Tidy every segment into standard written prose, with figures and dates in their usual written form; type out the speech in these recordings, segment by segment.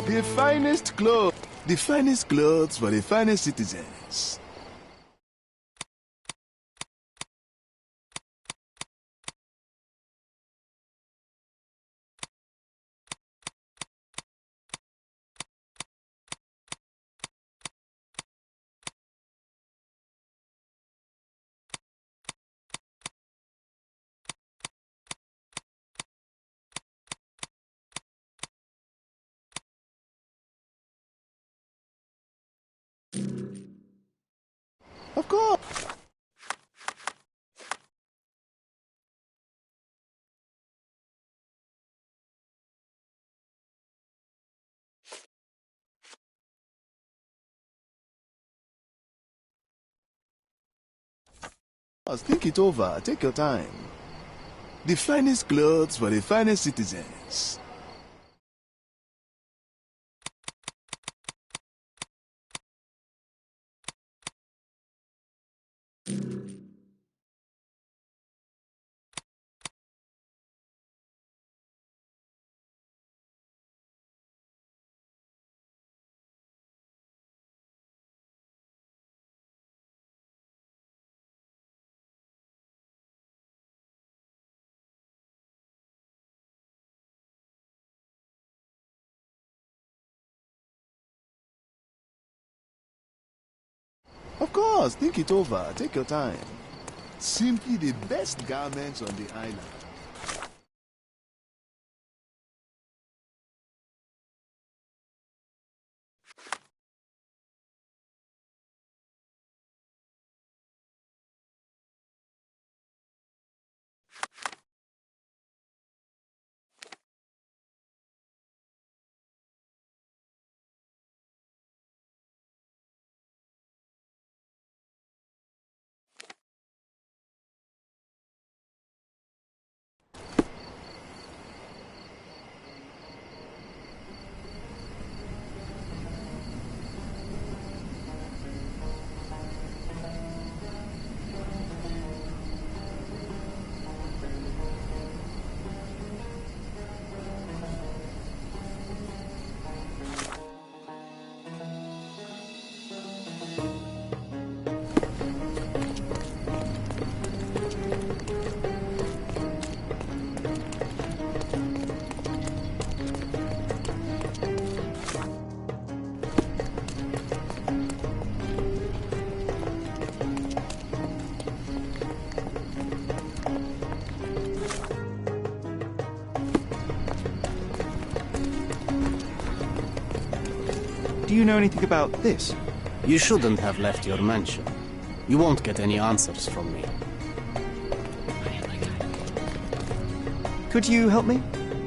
The finest clothes. The finest clothes for the finest citizens. Of course. Think it over. Take your time. The finest clothes for the finest citizens. Of course, think it over. Take your time. Simply the best garments on the island. Do you know anything about this? You shouldn't have left your mansion. You won't get any answers from me. Could you help me?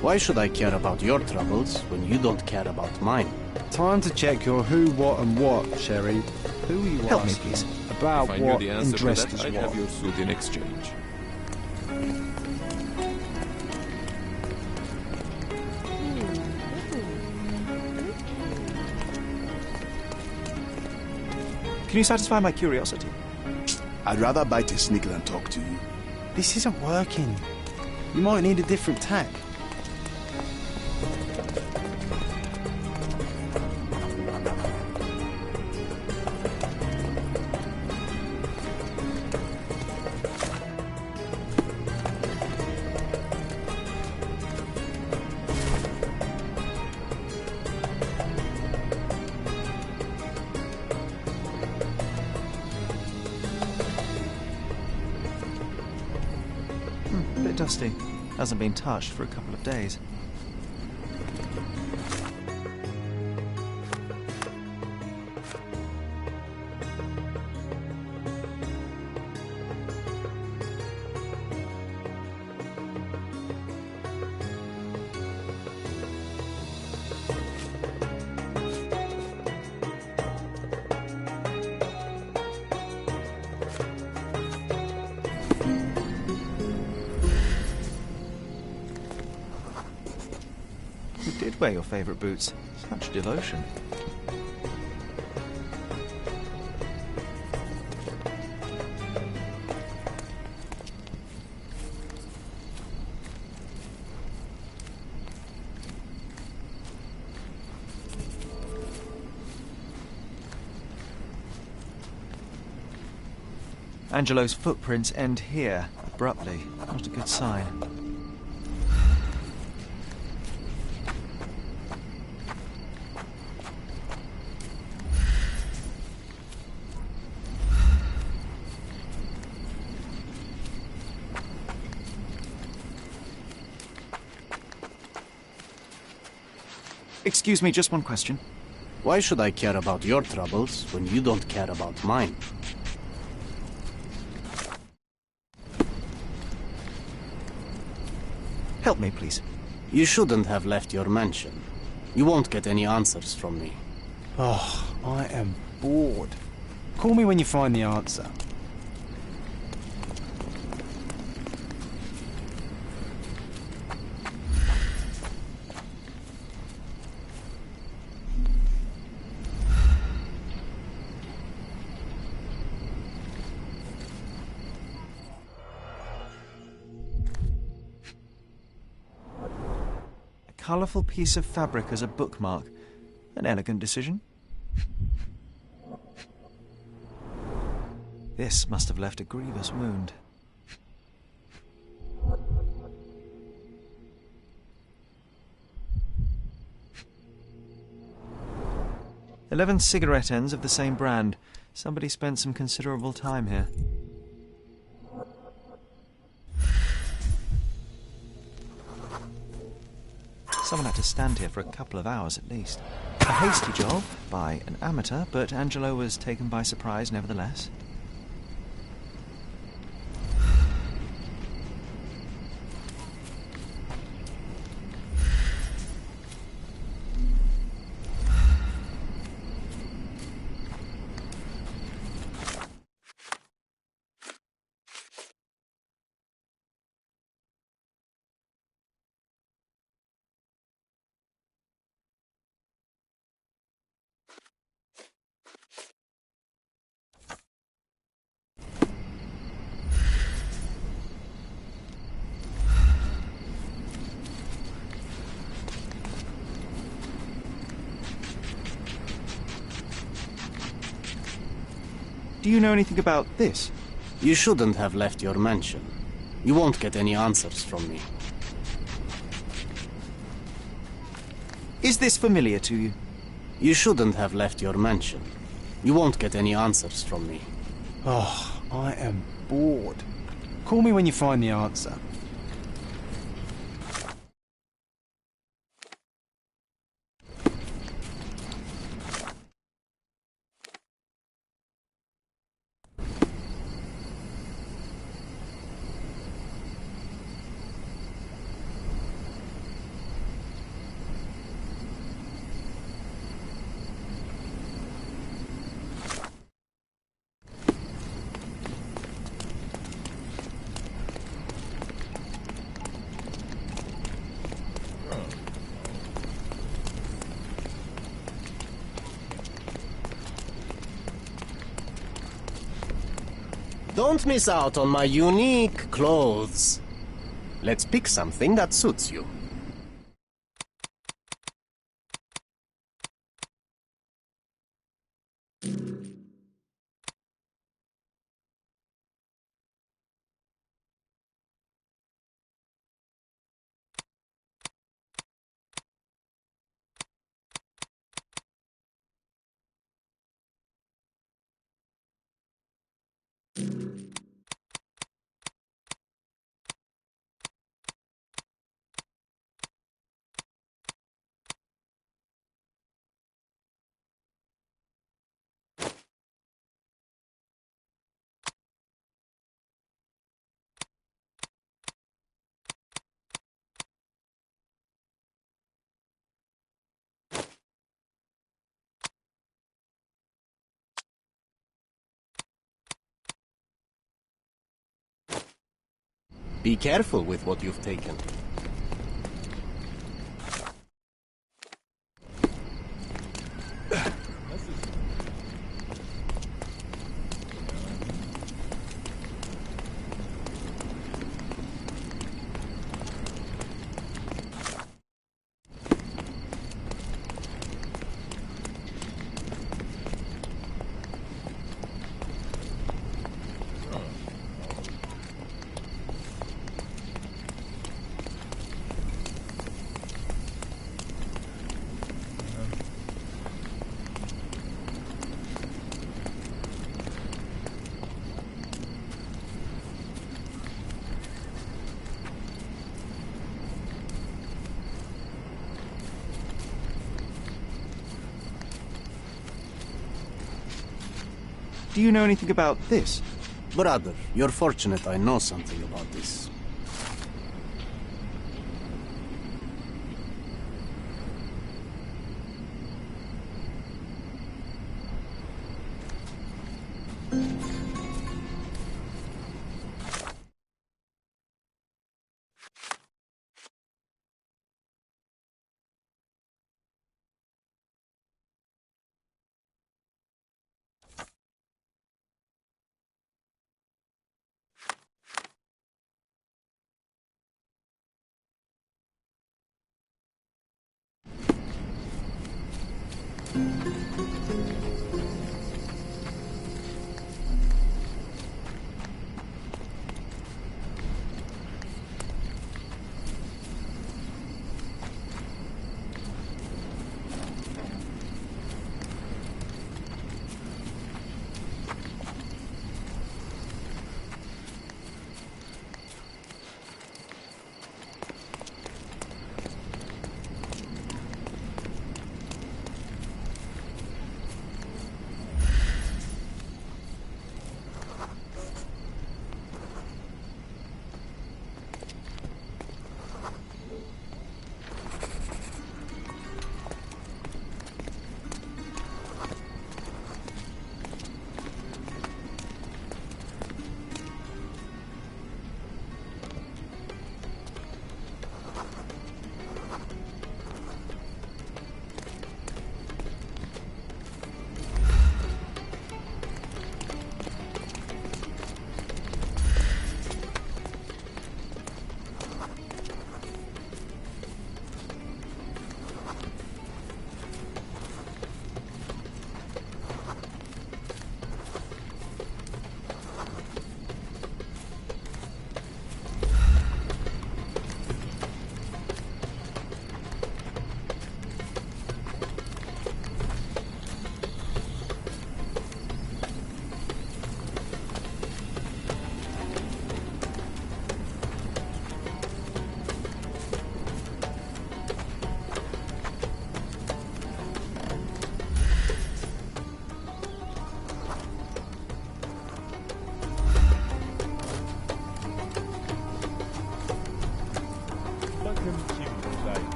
Why should I care about your troubles when you don't care about mine? Time to check your who, what, and what, Sherry. Who are you Help me, asking? please. About If I knew what the and answer to dressed that, as I'd what? have your suit in exchange. Can you satisfy my curiosity? I'd rather bite a snake than talk to you. This isn't working. You might need a different tack. A bit dusty. Hasn't been touched for a couple of days. You did wear your favourite boots. Such devotion. Angelo's footprints end here, abruptly. Not a good sign. Excuse me, just one question. Why should I care about your troubles when you don't care about mine? Help me, please. You shouldn't have left your mansion. You won't get any answers from me. Oh, I am bored. Call me when you find the answer. Colourful piece of fabric as a bookmark. An elegant decision. This must have left a grievous wound. "11 cigarette ends of the same brand. Somebody spent some considerable time here." Someone had to stand here for a couple of hours at least. A hasty job by an amateur, but Angelo was taken by surprise nevertheless. Do you know anything about this? You shouldn't have left your mansion. You won't get any answers from me. Is this familiar to you? You shouldn't have left your mansion. You won't get any answers from me. Oh, I am bored. Call me when you find the answer. Don't miss out on my unique clothes. Let's pick something that suits you. Be careful with what you've taken. Do you know anything about this? Brother, you're fortunate I know something about this.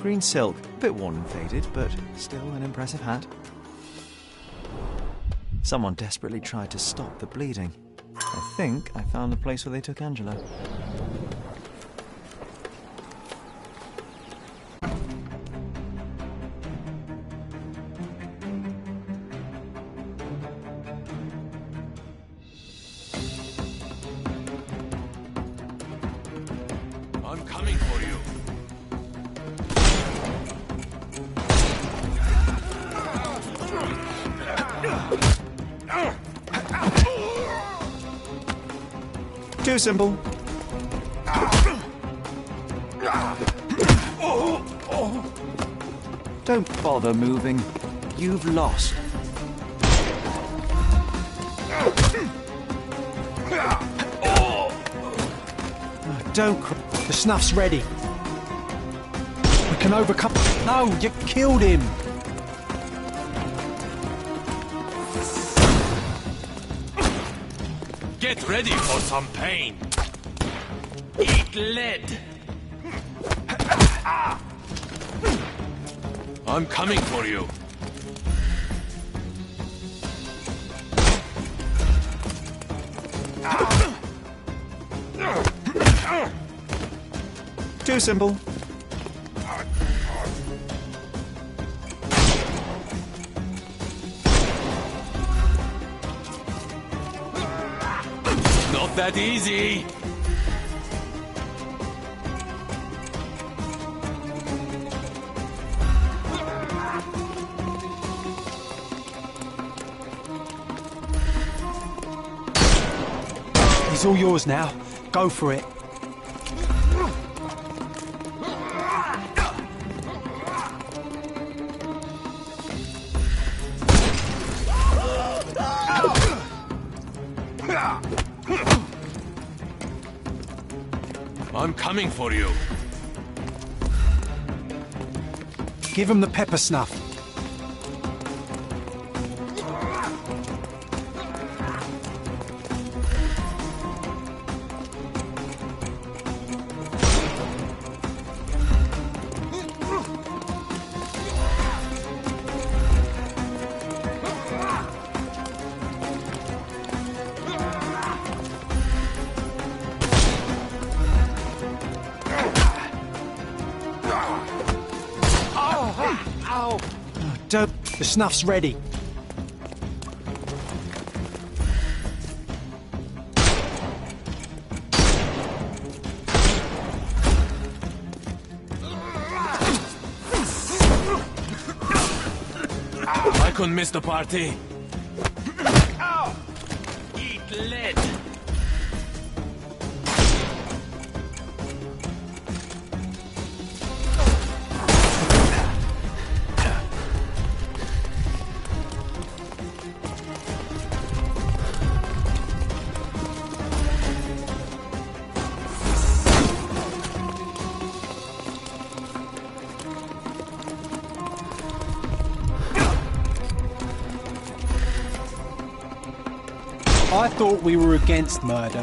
Green silk, a bit worn and faded, but still an impressive hat. Someone desperately tried to stop the bleeding. I think I found the place where they took Angela. I'm coming for you. Too simple. Don't bother moving. You've lost. Don't cry. The snuff's ready. We can overcome... No, you killed him! Get ready for some pain. Eat lead. I'm coming for you. Too simple. Not that easy. He's all yours now. Go for it. I'm coming for you. Give him the pepper snuff. Don't. The snuff's ready. I couldn't miss the party. Eat lead. I thought we were against murder.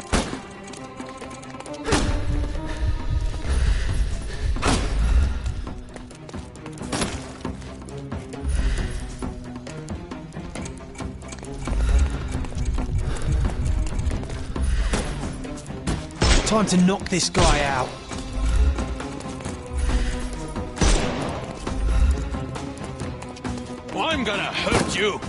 Time to knock this guy out. I'm gonna hurt you.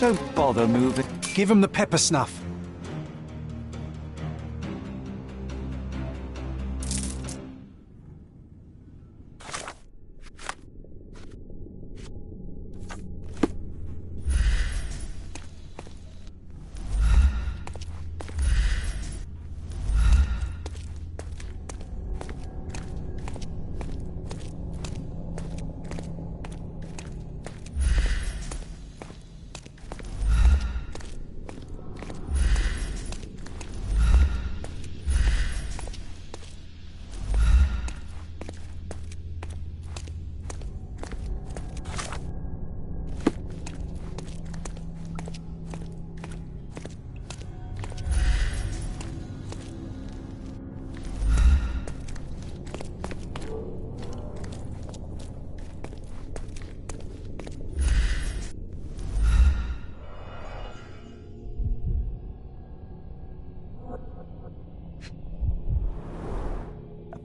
Don't bother moving. Give him the pepper snuff.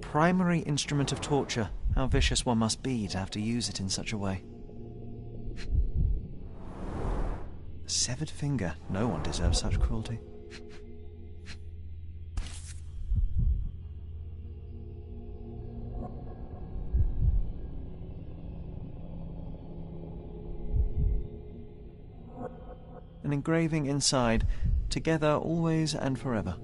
Primary instrument of torture. How vicious one must be to have to use it in such a way. A severed finger. No one deserves such cruelty. An engraving inside, together always and forever.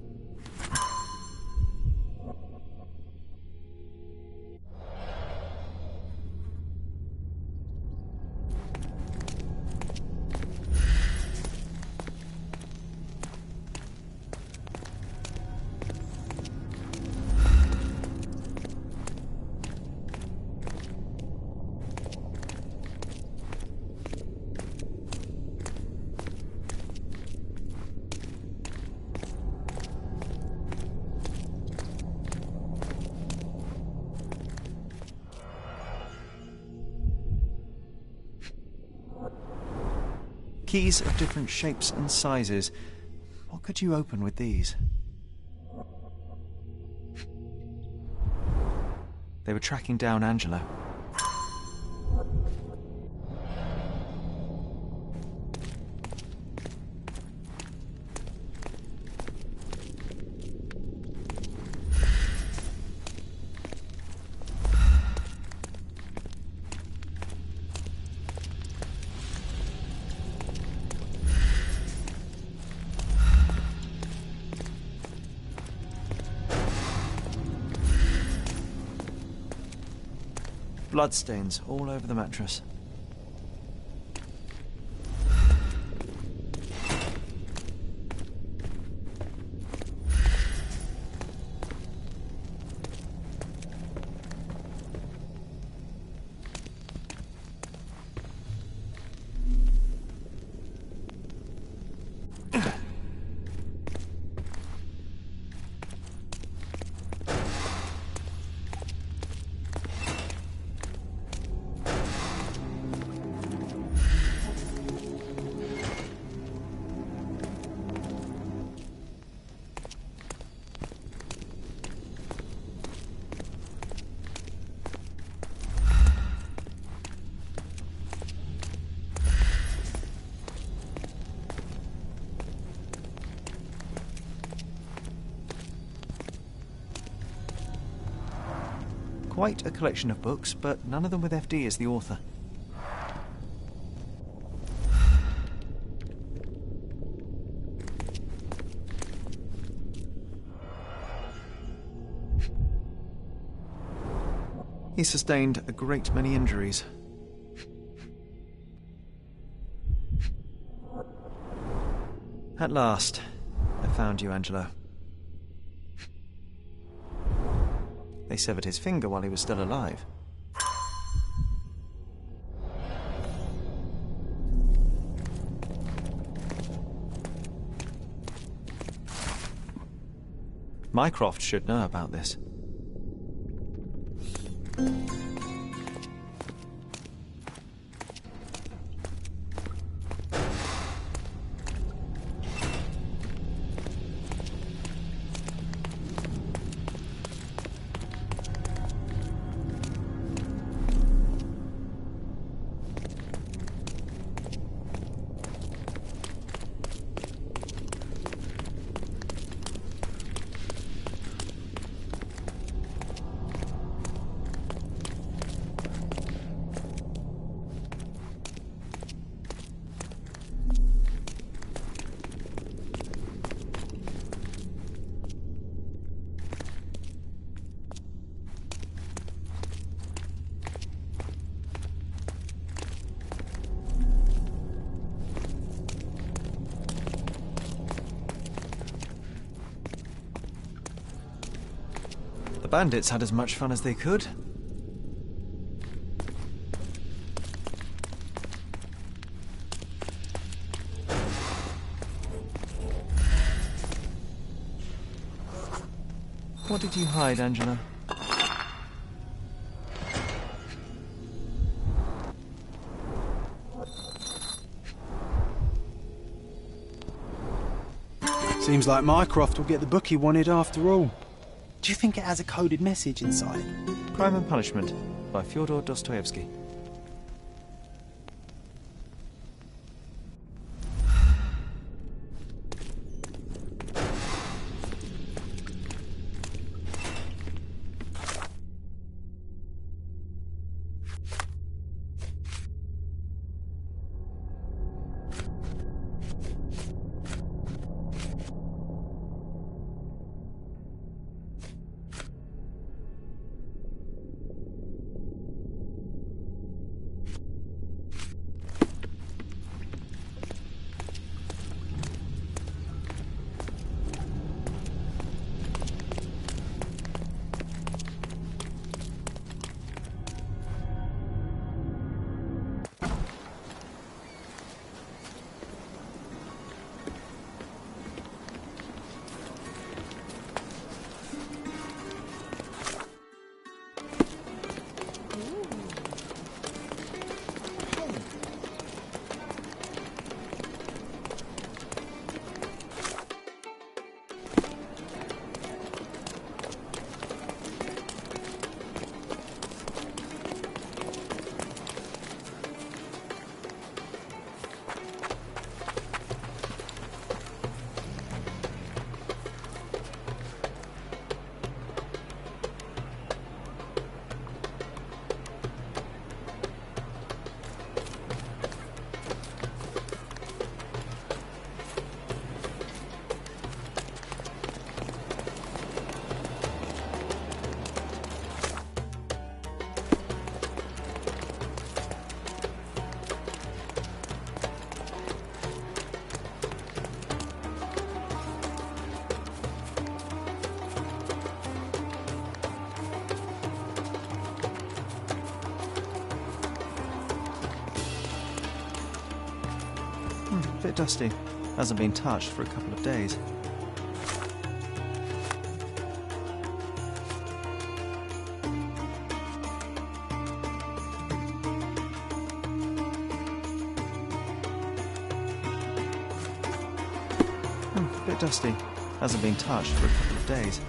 Keys of different shapes and sizes. What could you open with these? They were tracking down Angelo. Bloodstains all over the mattress. Quite a collection of books, but none of them with FD as the author. He sustained a great many injuries. At last, I found you, Angelo. They severed his finger while he was still alive. Mycroft should know about this. The bandits had as much fun as they could. What did you hide, Angela? Seems like Mycroft will get the book he wanted after all. Do you think it has a coded message inside? Crime and Punishment by Fyodor Dostoevsky. Bit dusty. Hasn't been touched for a couple of days. Bit dusty. Hasn't been touched for a couple of days.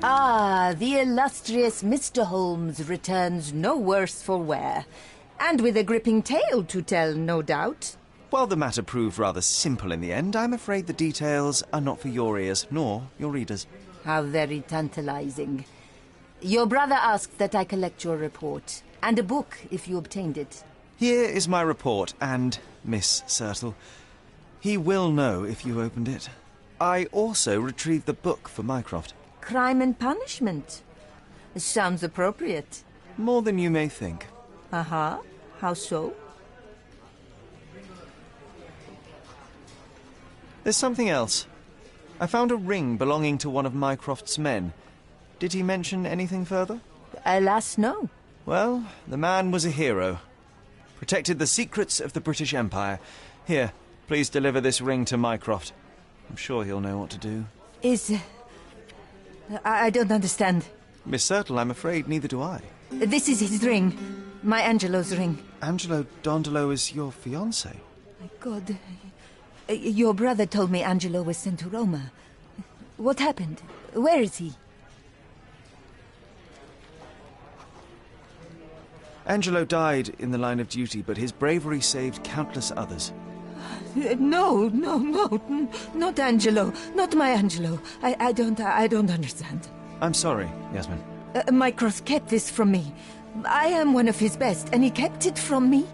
Ah, the illustrious Mr. Holmes returns no worse for wear. And with a gripping tale to tell, no doubt. While the matter proved rather simple in the end, I'm afraid the details are not for your ears, nor your readers. How very tantalizing. Your brother asked that I collect your report, and a book if you obtained it. Here is my report, and Miss Sertle. He will know if you opened it. I also retrieved the book for Mycroft. Crime and punishment. Sounds appropriate. More than you may think. Uh-huh. How so? There's something else. I found a ring belonging to one of Mycroft's men. Did he mention anything further? Alas, no. Well, the man was a hero. Protected the secrets of the British Empire. Here, please deliver this ring to Mycroft. I'm sure he'll know what to do. I don't understand. Miss Sertle, I'm afraid neither do I. This is his ring. My Angelo's ring. Angelo Dondolo is your fiancé. My God. Your brother told me Angelo was sent to Roma. What happened? Where is he? Angelo died in the line of duty, but his bravery saved countless others. No, not Angelo. Not my Angelo. I don't understand. I'm sorry, Yasmin. Mycroft kept this from me. I am one of his best, and he kept it from me.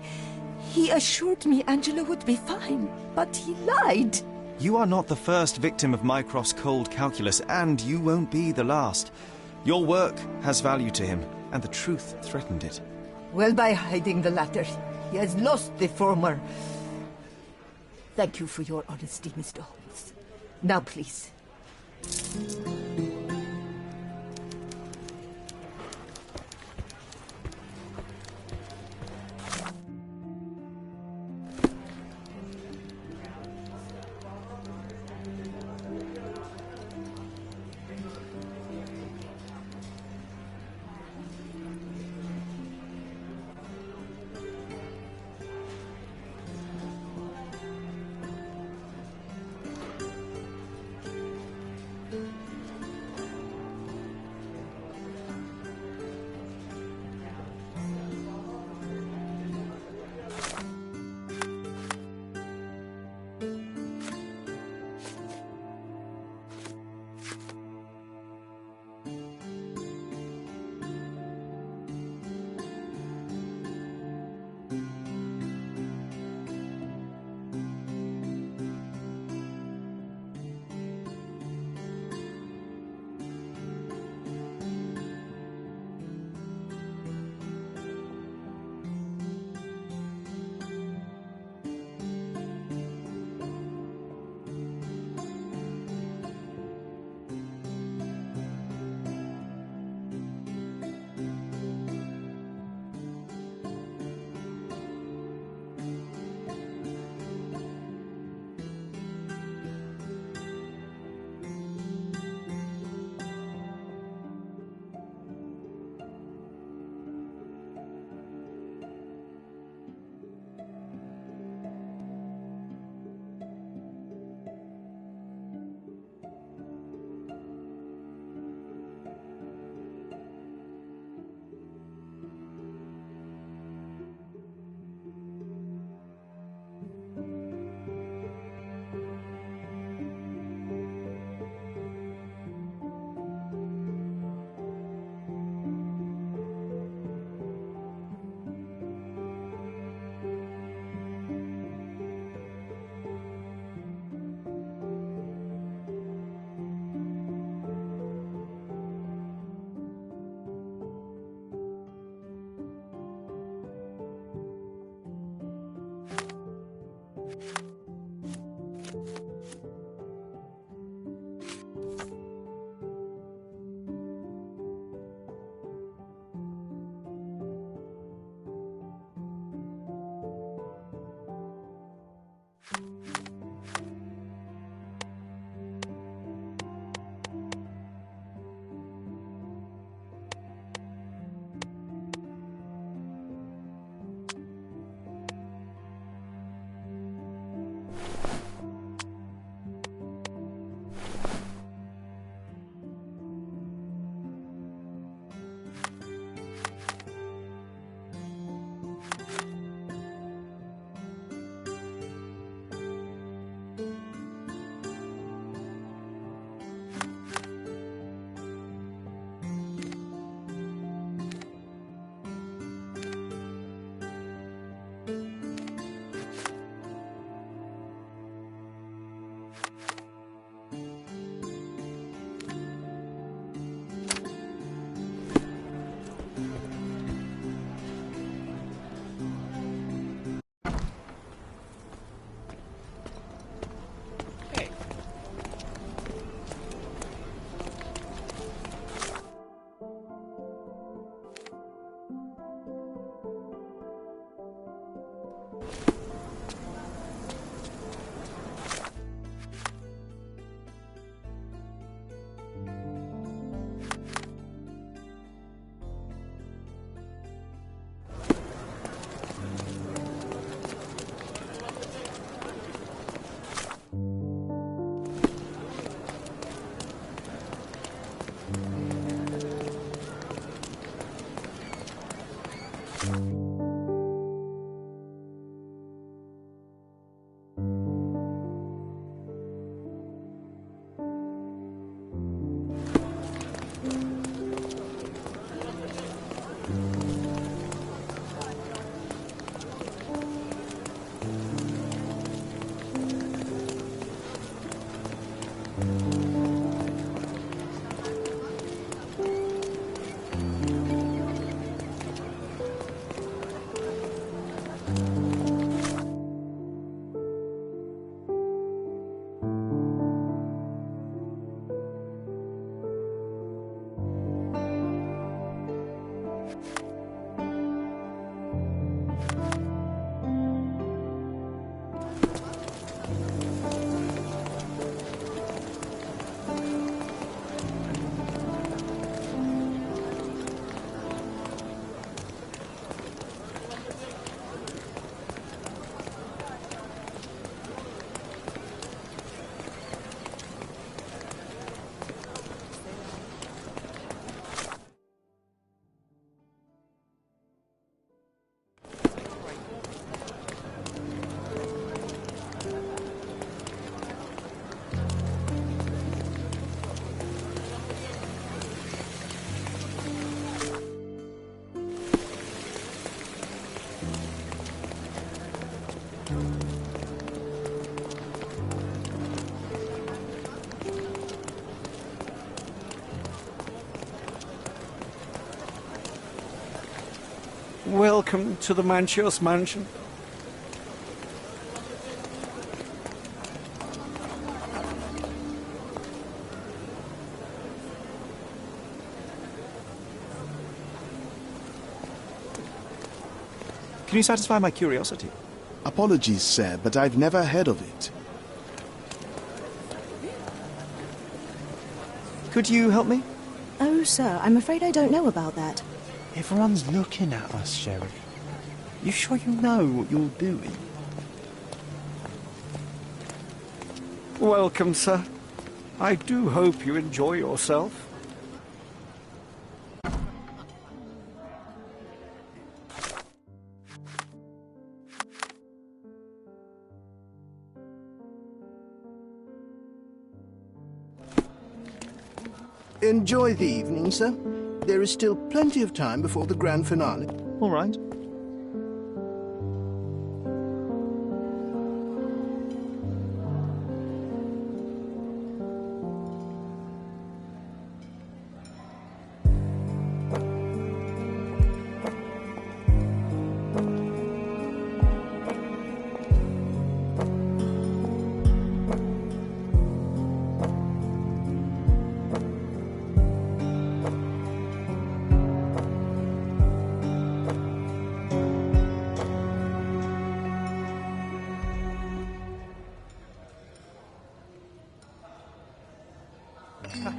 He assured me Angelo would be fine, but he lied. You are not the first victim of Mycroft's cold calculus, and you won't be the last. Your work has value to him, and the truth threatened it. Well, by hiding the latter, he has lost the former. Thank you for your honesty, Mr. Holmes. Now, please. Welcome to the Manchios mansion. Can you satisfy my curiosity? Apologies, sir, but I've never heard of it. Could you help me? Oh, sir, I'm afraid I don't know about that. Everyone's looking at us, Sherry. You sure you know what you're doing? Welcome, sir. I do hope you enjoy yourself. Enjoy the evening, sir. There is still plenty of time before the grand finale. All right.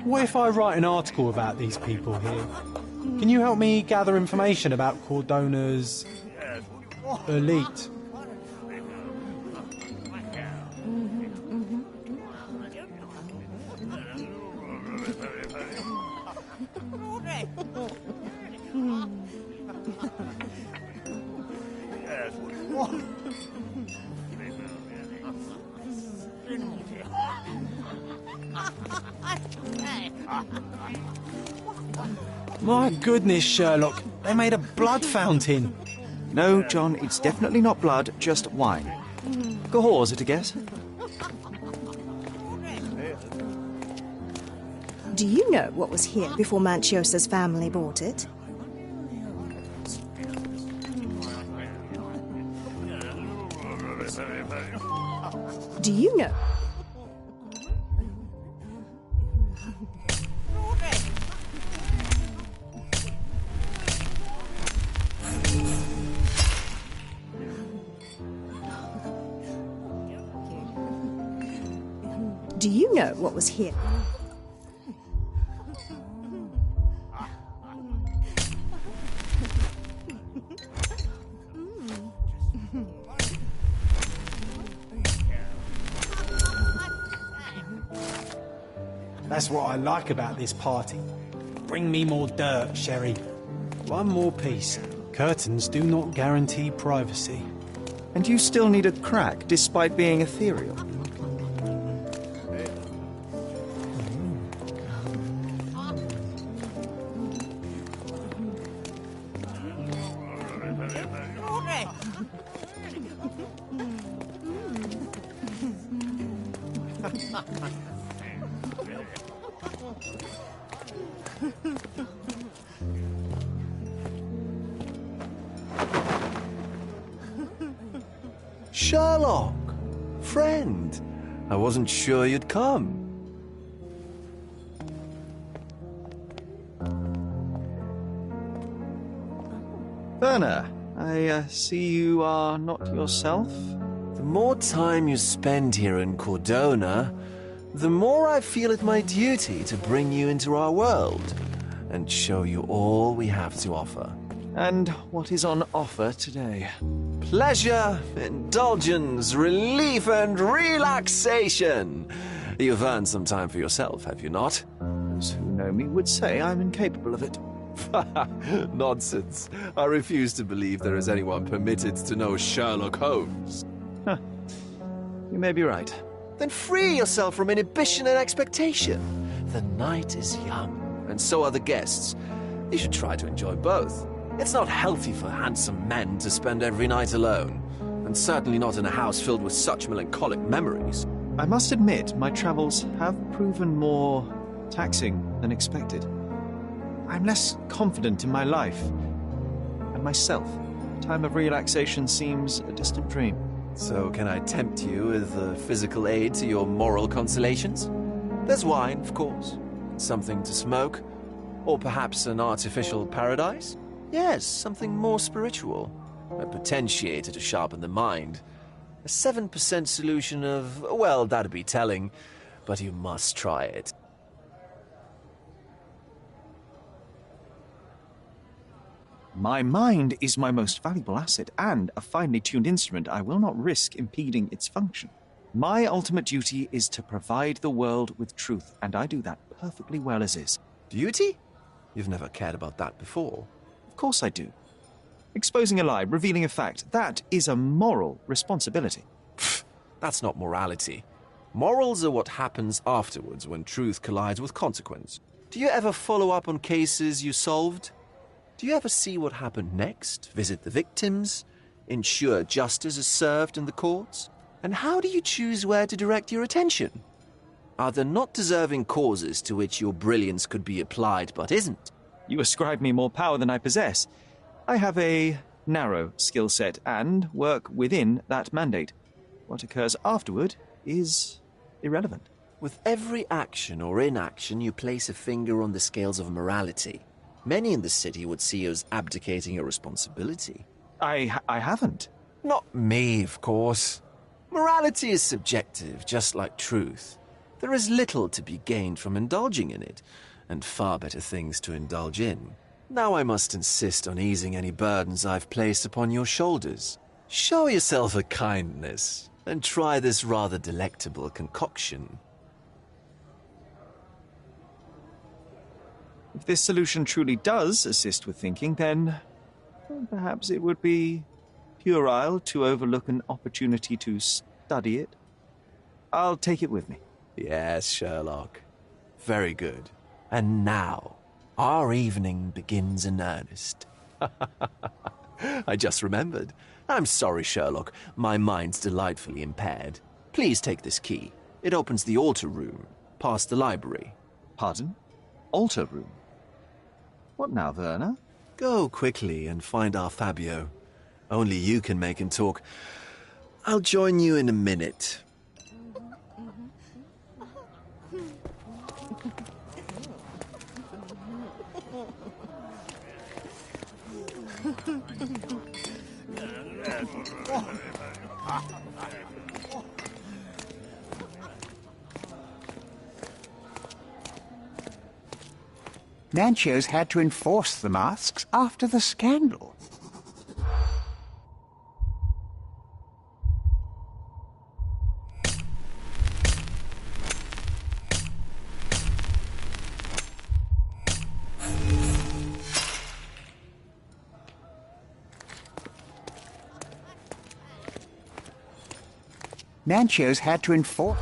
What if I write an article about these people here? Can you help me gather information about Cordona's elite? My goodness, Sherlock. They made a blood fountain. No, John, it's definitely not blood, just wine. Cahors, at a guess? Do you know what was here before Manchiosa's family bought it? Do you know? Do you know what was here? That's what I like about this party. Bring me more dirt, Sherry. One more piece. Curtains do not guarantee privacy. And you still need a crack, despite being ethereal. Sherlock! Friend! I wasn't sure you'd come. Werner, I see you are not yourself. The more time you spend here in Cordona, the more I feel it my duty to bring you into our world and show you all we have to offer. And what is on offer today? Pleasure, indulgence, relief, and relaxation. You've earned some time for yourself, have you not? Those who know me would say I'm incapable of it. Nonsense. I refuse to believe there is anyone permitted to know Sherlock Holmes. You may be right. Then free yourself from inhibition and expectation. The night is young, and so are the guests. You should try to enjoy both. It's not healthy for handsome men to spend every night alone, and certainly not in a house filled with such melancholic memories. I must admit, my travels have proven more taxing than expected. I'm less confident in my life and myself. Time of relaxation seems a distant dream. So can I tempt you with a physical aid to your moral consolations? There's wine, of course, something to smoke, or perhaps an artificial paradise? Yes, something more spiritual, a potentiator to sharpen the mind. A 7% solution of, well, that'd be telling, but you must try it. My mind is my most valuable asset, and a finely tuned instrument I will not risk impeding its function. My ultimate duty is to provide the world with truth, and I do that perfectly well as is. Duty? You've never cared about that before. Of course I do. Exposing a lie, revealing a fact, that is a moral responsibility. That's not morality. Morals are what happens afterwards when truth collides with consequence. Do you ever follow up on cases you solved? Do you ever see what happened next, visit the victims, ensure justice is served in the courts? And how do you choose where to direct your attention? Are there not deserving causes to which your brilliance could be applied but isn't? You ascribe me more power than I possess. I have a narrow skill set and work within that mandate. What occurs afterward is irrelevant. With every action or inaction, you place a finger on the scales of morality. Many in the city would see you as abdicating your responsibility. I haven't. Not me, of course. Morality is subjective, just like truth. There is little to be gained from indulging in it, and far better things to indulge in. Now I must insist on easing any burdens I've placed upon your shoulders. Show yourself a kindness, and try this rather delectable concoction. If this solution truly does assist with thinking, then perhaps it would be puerile to overlook an opportunity to study it. I'll take it with me. Yes, Sherlock. Very good. And now, our evening begins in earnest. I just remembered. I'm sorry, Sherlock. My mind's delightfully impaired. Please take this key. It opens the altar room, past the library. Pardon? Altar room? What now, Werner? Go quickly and find our Fabio. Only you can make him talk. I'll join you in a minute. Nanchio's had to enforce the masks after the scandal. Nanchio's had to enforce...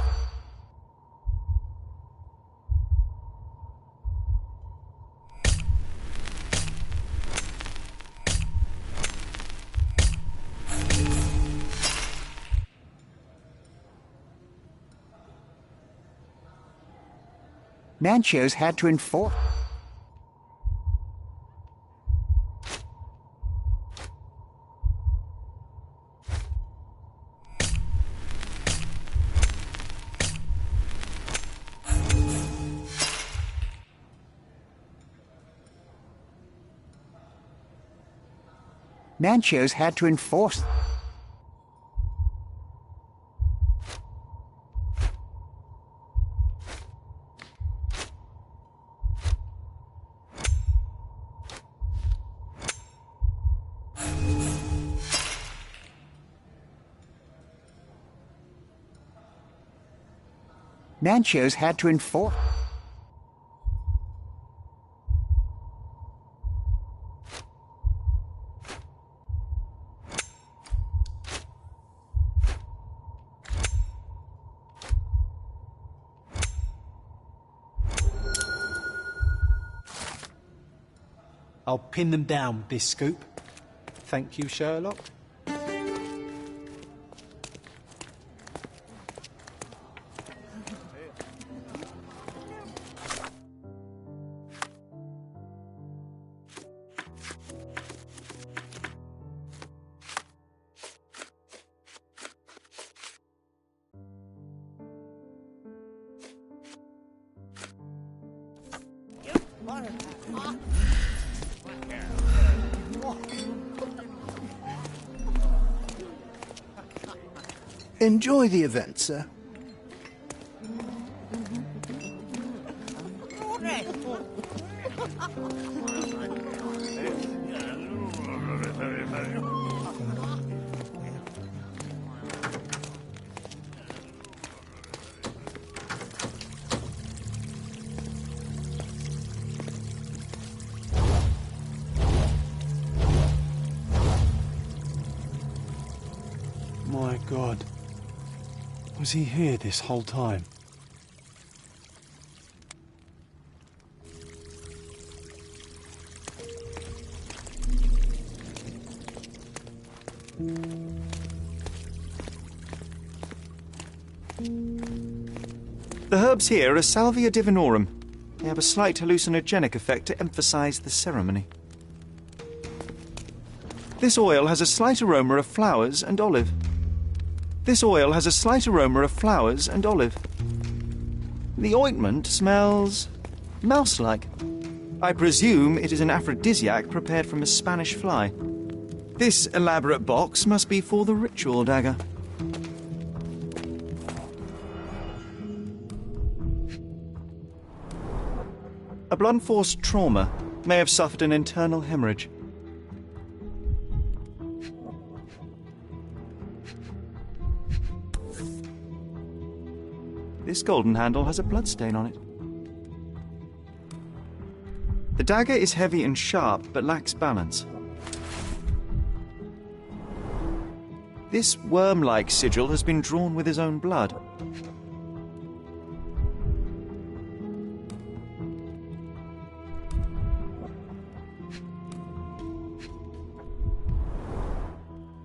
Nanchio's had to enforce... Nanchio's had to enforce... Nanchio's had to enforce... I'll pin them down with this scoop. Thank you, Sherlock. Enjoy the event, sir. My God. Was he here this whole time? The herbs here are Salvia divinorum. They have a slight hallucinogenic effect to emphasize the ceremony. This oil has a slight aroma of flowers and olive. This oil has a slight aroma of flowers and olive. The ointment smells mouse-like. I presume it is an aphrodisiac prepared from a Spanish fly. This elaborate box must be for the ritual dagger. A blunt force trauma may have suffered an internal hemorrhage. This golden handle has a bloodstain on it. The dagger is heavy and sharp, but lacks balance. This worm-like sigil has been drawn with his own blood.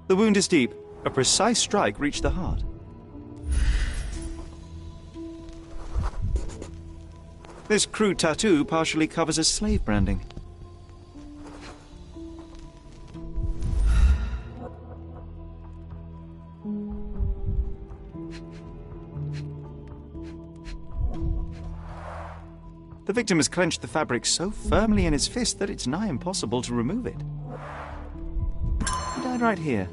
The wound is deep. A precise strike reached the heart. This crude tattoo partially covers a slave branding. The victim has clenched the fabric so firmly in his fist that it's nigh impossible to remove it. He died right here.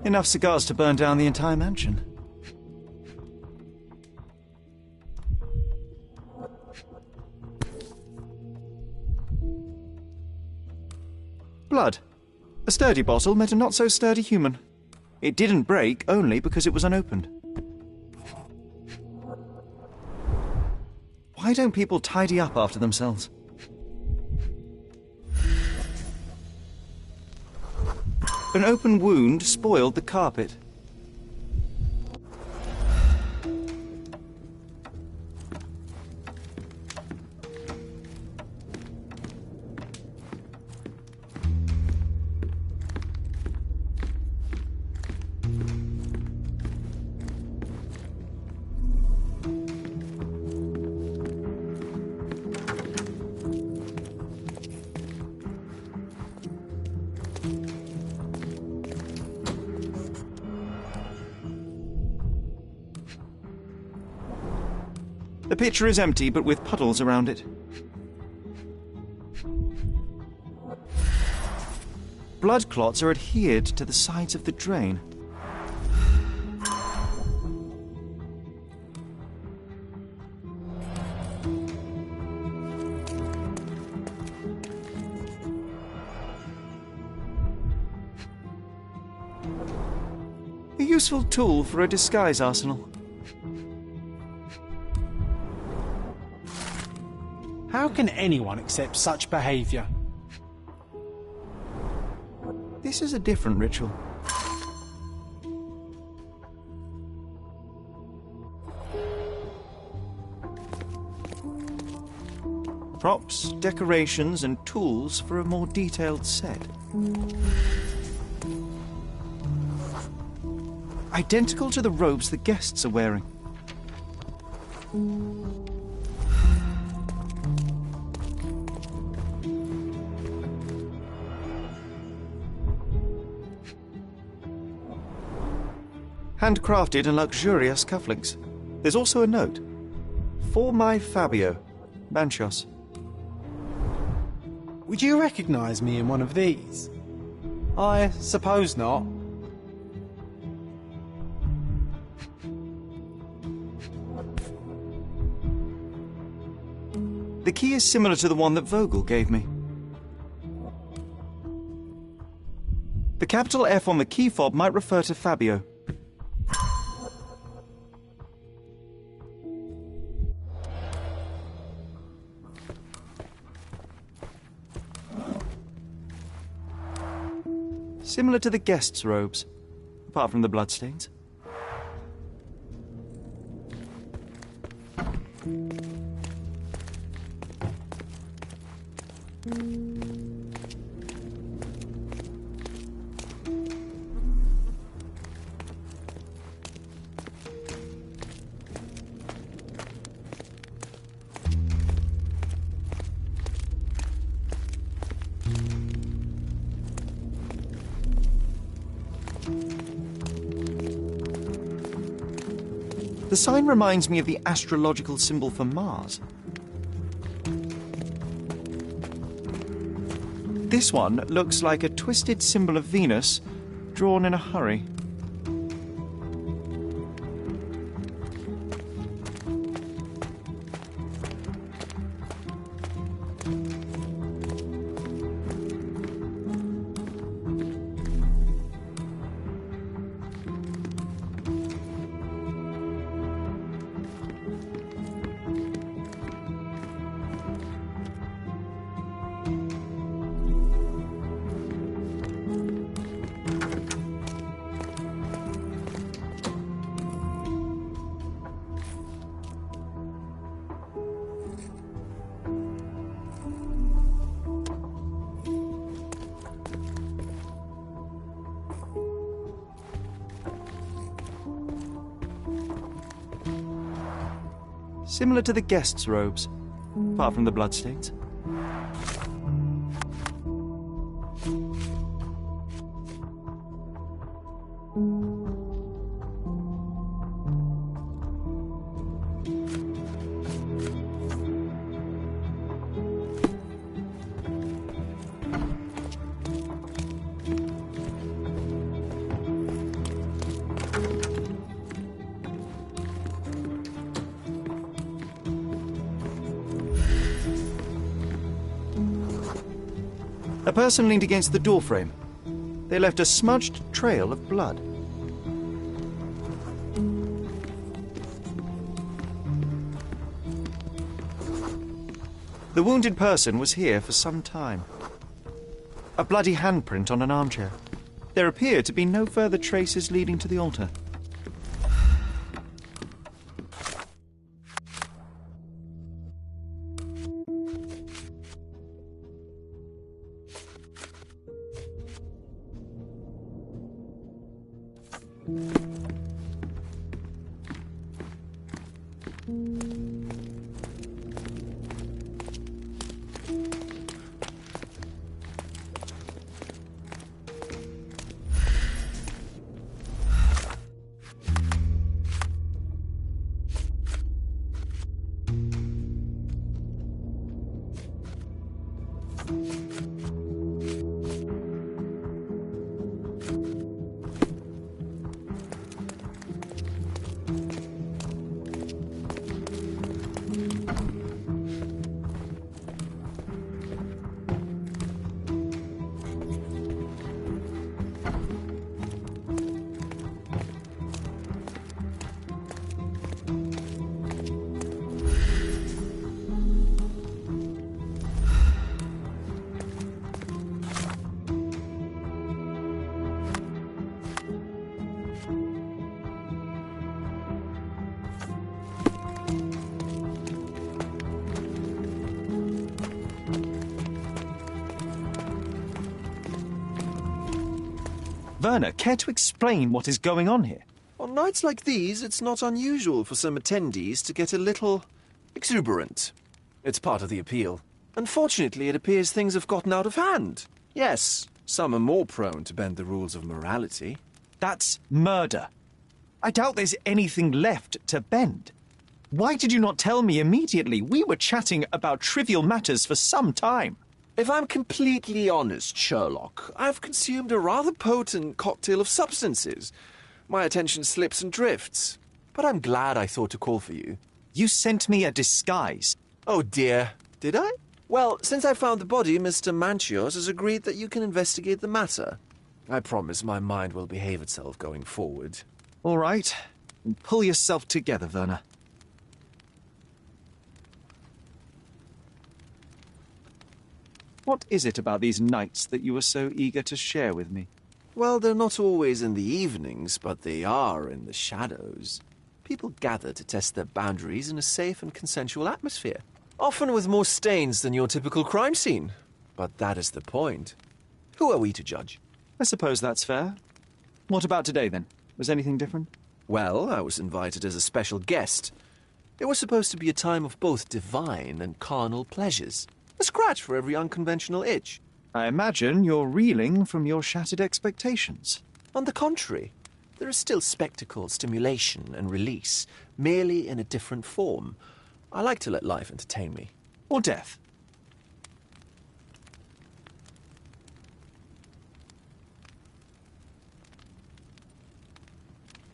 Enough cigars to burn down the entire mansion. Blood. A sturdy bottle met a not-so-sturdy human. It didn't break only because it was unopened. Why don't people tidy up after themselves? An open wound spoiled the carpet. The pitcher is empty, but with puddles around it. Blood clots are adhered to the sides of the drain. A useful tool for a disguise arsenal. How can anyone accept such behaviour? This is a different ritual. Props, decorations, and tools for a more detailed set. Identical to the robes the guests are wearing. Handcrafted and luxurious cufflinks. There's also a note. For my Fabio, Manchos. Would you recognise me in one of these? I suppose not. The key is similar to the one that Vogel gave me. The capital F on the key fob might refer to Fabio. Similar to the guests' robes, apart from the bloodstains. The sign reminds me of the astrological symbol for Mars. This one looks like a twisted symbol of Venus, drawn in a hurry. Similar to the guests' robes, apart from the bloodstains. A person leaned against the doorframe. They left a smudged trail of blood. The wounded person was here for some time. A bloody handprint on an armchair. There appear to be no further traces leading to the altar. Werner, care to explain what is going on here? On nights like these, it's not unusual for some attendees to get a little exuberant. It's part of the appeal. Unfortunately, it appears things have gotten out of hand. Yes, some are more prone to bend the rules of morality. That's murder. I doubt there's anything left to bend. Why did you not tell me immediately? We were chatting about trivial matters for some time. If I'm completely honest, Sherlock, I've consumed a rather potent cocktail of substances. My attention slips and drifts. But I'm glad I thought to call for you. You sent me a disguise. Oh dear, did I? Well, since I found the body, Mr. Manchios has agreed that you can investigate the matter. I promise my mind will behave itself going forward. All right. Pull yourself together, Werner. What is it about these nights that you were so eager to share with me? Well, they're not always in the evenings, but they are in the shadows. People gather to test their boundaries in a safe and consensual atmosphere, often with more stains than your typical crime scene. But that is the point. Who are we to judge? I suppose that's fair. What about today, then? Was anything different? Well, I was invited as a special guest. It was supposed to be a time of both divine and carnal pleasures. A scratch for every unconventional itch. I imagine you're reeling from your shattered expectations. On the contrary, there is still spectacle, stimulation, and release, merely in a different form. I like to let life entertain me. Or death.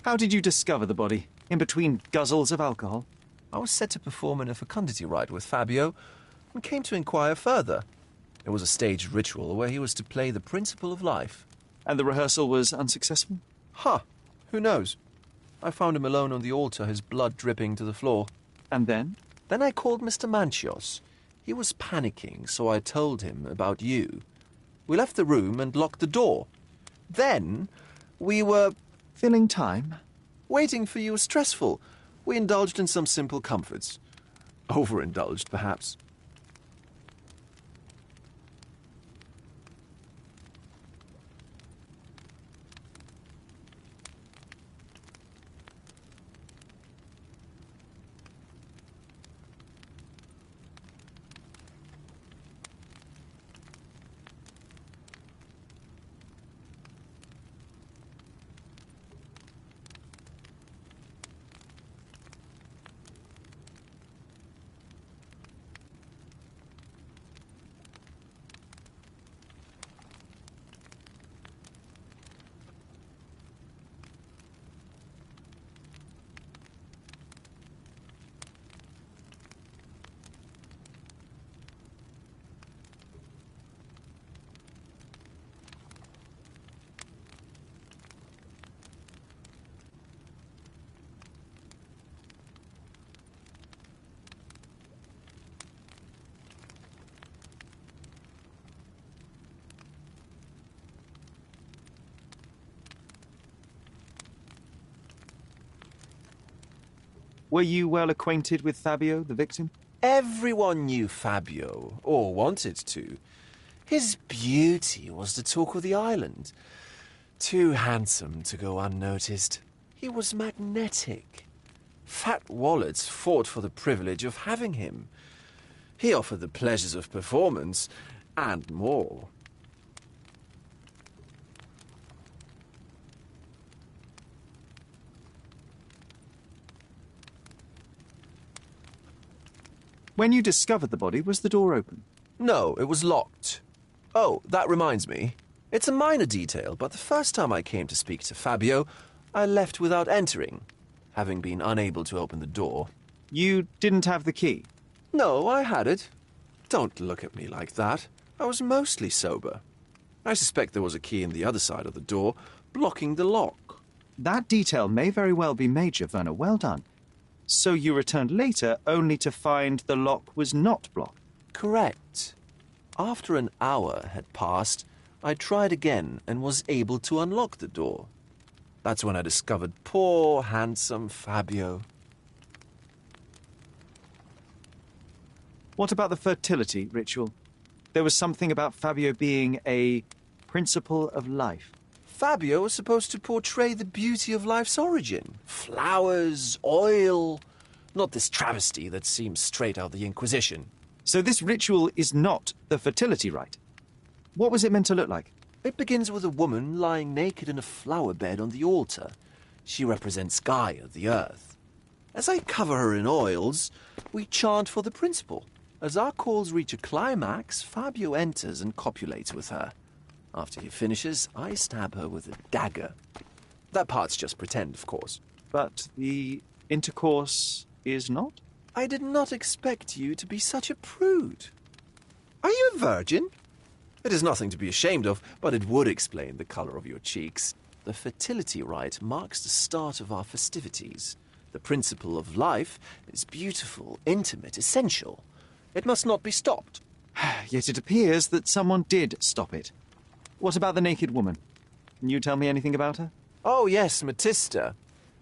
How did you discover the body? In between guzzles of alcohol? I was set to perform in a fecundity rite with Fabio, and came to inquire further. It was a staged ritual where he was to play the principle of life. And the rehearsal was unsuccessful? Who knows? I found him alone on the altar, his blood dripping to the floor. And then? Then I called Mr. Manchios. He was panicking, so I told him about you. We left the room and locked the door. Then we were... Filling time? Waiting for you was stressful. We indulged in some simple comforts. Overindulged, perhaps. Were you well acquainted with Fabio, the victim? Everyone knew Fabio, or wanted to. His beauty was the talk of the island. Too handsome to go unnoticed. He was magnetic. Fat wallets fought for the privilege of having him. He offered the pleasures of performance, and more. When you discovered the body, was the door open? No, it was locked. Oh, that reminds me. It's a minor detail, but the first time I came to speak to Fabio, I left without entering, having been unable to open the door. You didn't have the key? No, I had it. Don't look at me like that. I was mostly sober. I suspect there was a key in the other side of the door, blocking the lock. That detail may very well be major, Werner. Well done. So you returned later only to find the lock was not blocked? Correct. After an hour had passed, I tried again and was able to unlock the door. That's when I discovered poor, handsome Fabio. What about the fertility ritual? There was something about Fabio being a principle of life. Fabio was supposed to portray the beauty of life's origin. Flowers, oil. Not this travesty that seems straight out of the Inquisition. So this ritual is not the fertility rite. What was it meant to look like? It begins with a woman lying naked in a flower bed on the altar. She represents Gaia, the earth. As I cover her in oils, we chant for the principle. As our calls reach a climax, Fabio enters and copulates with her. After he finishes, I stab her with a dagger. That part's just pretend, of course. But the intercourse is not? I did not expect you to be such a prude. Are you a virgin? It is nothing to be ashamed of, but it would explain the color of your cheeks. The fertility rite marks the start of our festivities. The principle of life is beautiful, intimate, essential. It must not be stopped. Yet it appears that someone did stop it. What about the naked woman? Can you tell me anything about her? Oh, yes, Matista.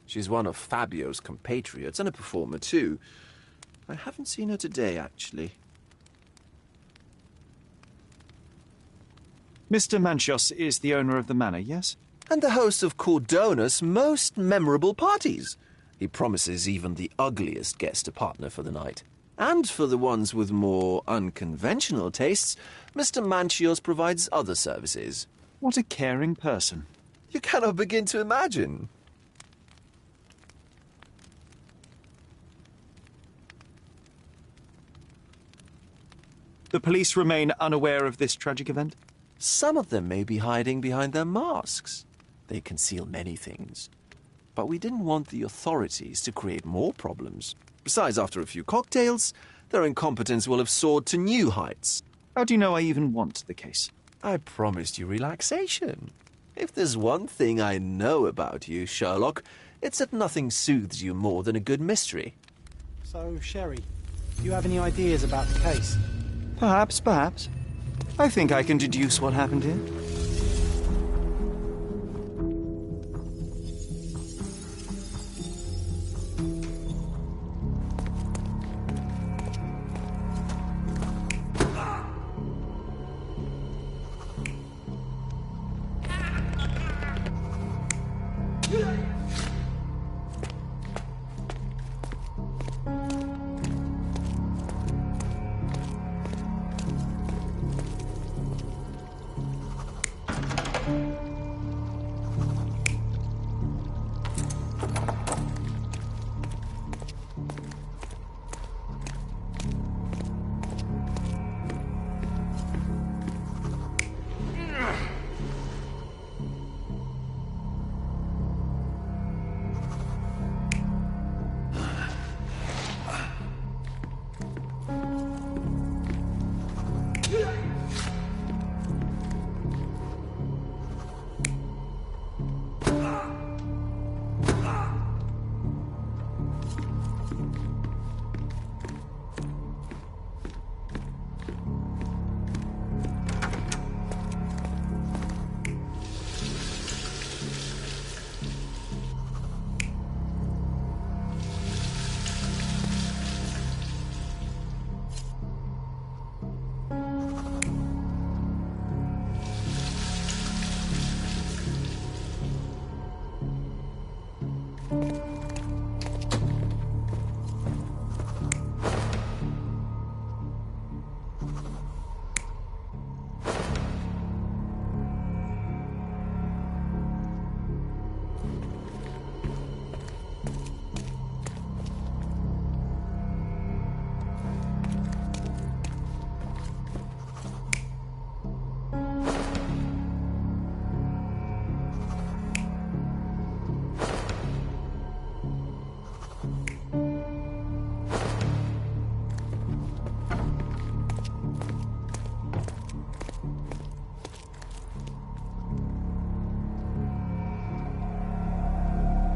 She's one of Fabio's compatriots and a performer, too. I haven't seen her today, actually. Mr. Manchios is the owner of the manor, yes? And the host of Cordona's most memorable parties. He promises even the ugliest guest a partner for the night. And for the ones with more unconventional tastes, Mr. Manchios provides other services. What a caring person. You cannot begin to imagine. The police remain unaware of this tragic event? Some of them may be hiding behind their masks. They conceal many things. But we didn't want the authorities to create more problems. Besides, after a few cocktails, their incompetence will have soared to new heights. How do you know I even want the case? I promised you relaxation. If there's one thing I know about you, Sherlock, it's that nothing soothes you more than a good mystery. So, Sherry, do you have any ideas about the case? Perhaps. I think I can deduce what happened here.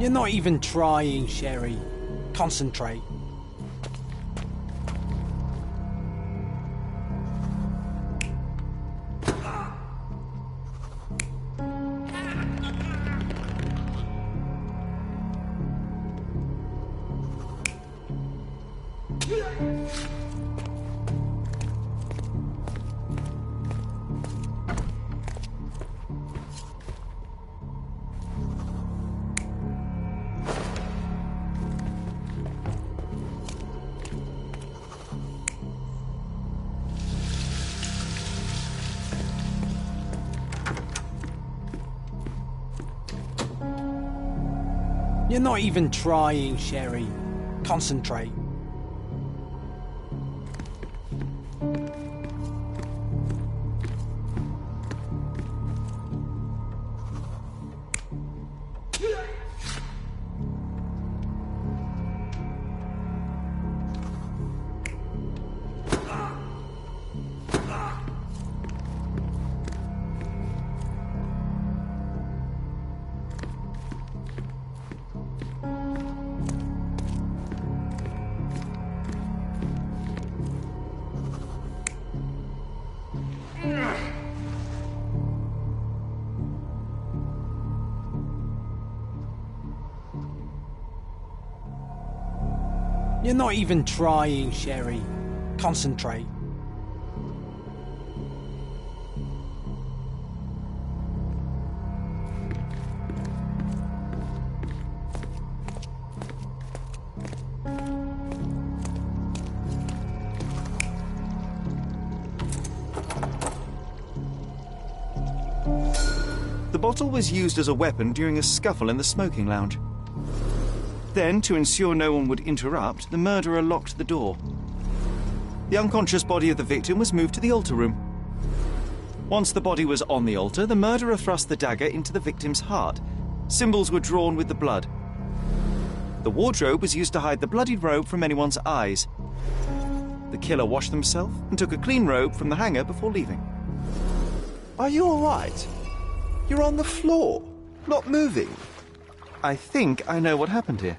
You're not even trying, Sherry. Concentrate. You're not even trying, Sherry. Concentrate. You're not even trying, Sherry. Concentrate. The bottle was used as a weapon during a scuffle in the smoking lounge. Then, to ensure no one would interrupt, the murderer locked the door. The unconscious body of the victim was moved to the altar room. Once the body was on the altar, the murderer thrust the dagger into the victim's heart. Symbols were drawn with the blood. The wardrobe was used to hide the bloodied robe from anyone's eyes. The killer washed himself and took a clean robe from the hanger before leaving. Are you all right? You're on the floor, not moving. I think I know what happened here.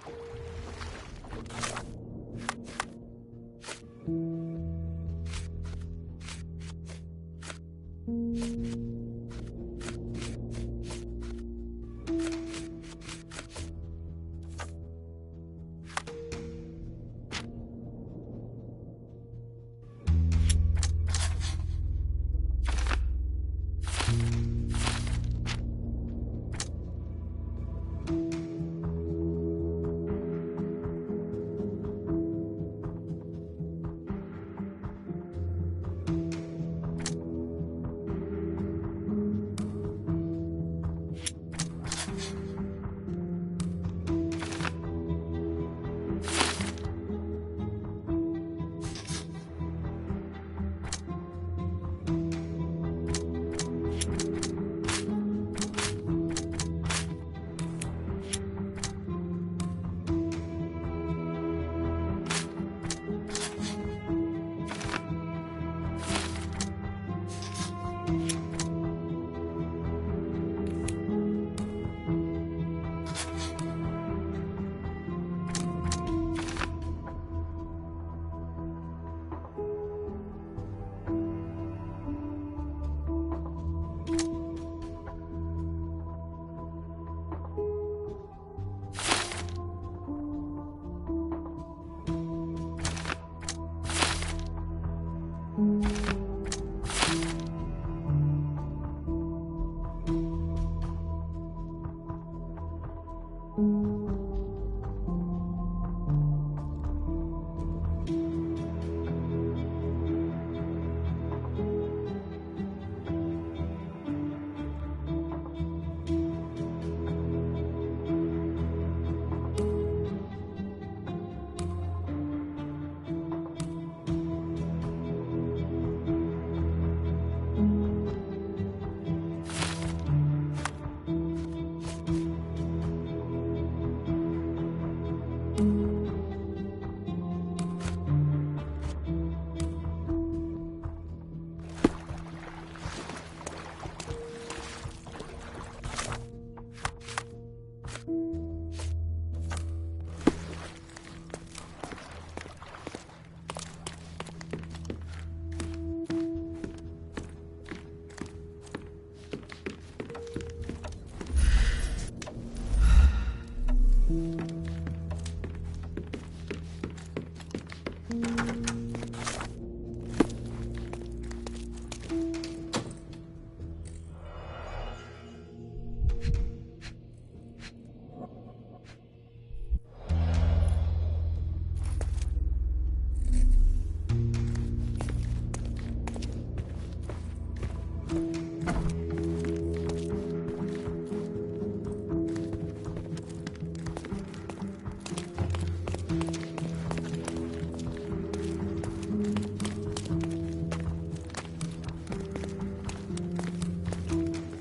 I'm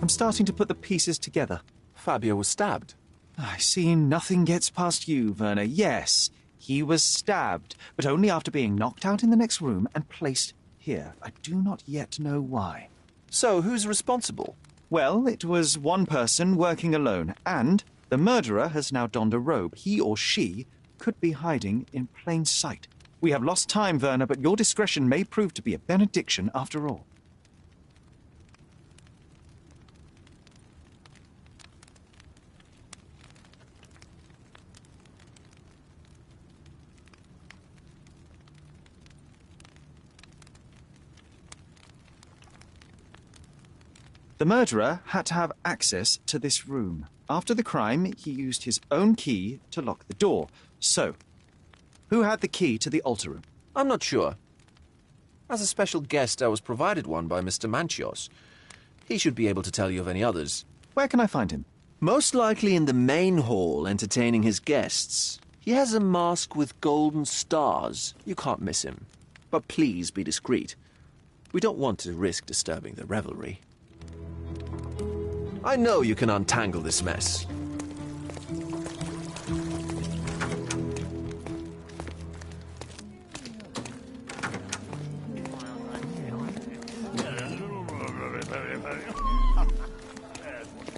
starting to put the pieces together. Fabio was stabbed. I see nothing gets past you, Werner. Yes, he was stabbed, but only after being knocked out in the next room and placed here. I do not yet know why. So, who's responsible? Well, it was one person working alone, and the murderer has now donned a robe. He or she could be hiding in plain sight. We have lost time, Werner, but your discretion may prove to be a benediction after all. The murderer had to have access to this room. After the crime, he used his own key to lock the door. So, who had the key to the altar room? I'm not sure. As a special guest, I was provided one by Mr. Manchios. He should be able to tell you of any others. Where can I find him? Most likely in the main hall, entertaining his guests. He has a mask with golden stars. You can't miss him. But please be discreet. We don't want to risk disturbing the revelry. I know you can untangle this mess.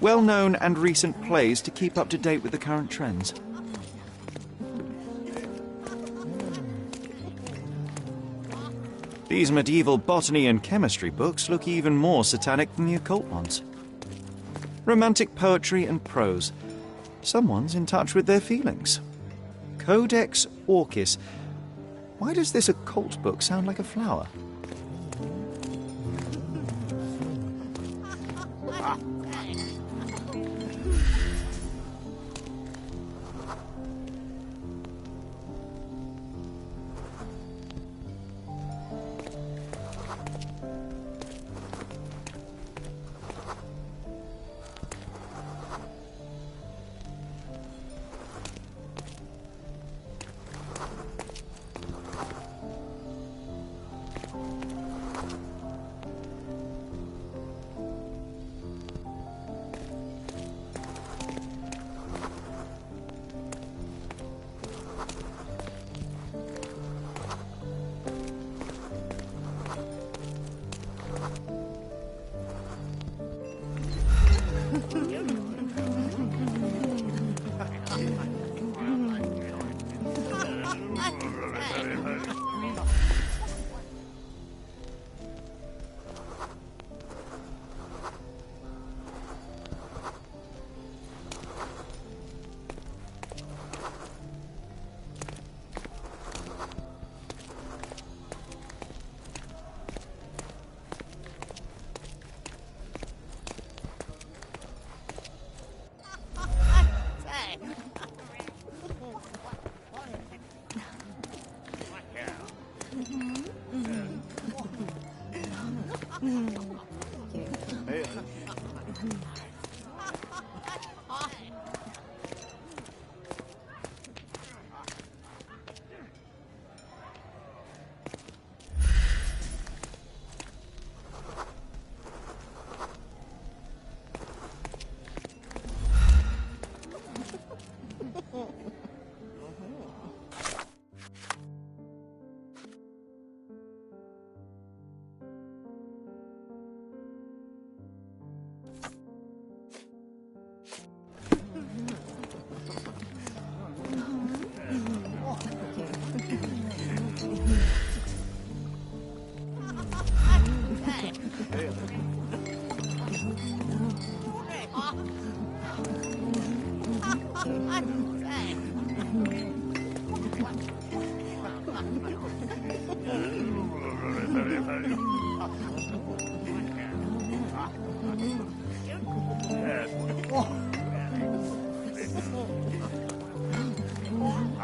Well-known and recent plays to keep up to date with the current trends. These medieval botany and chemistry books look even more satanic than the occult ones. Romantic poetry and prose. Someone's in touch with their feelings. Codex Orchis. Why does this occult book sound like a flower?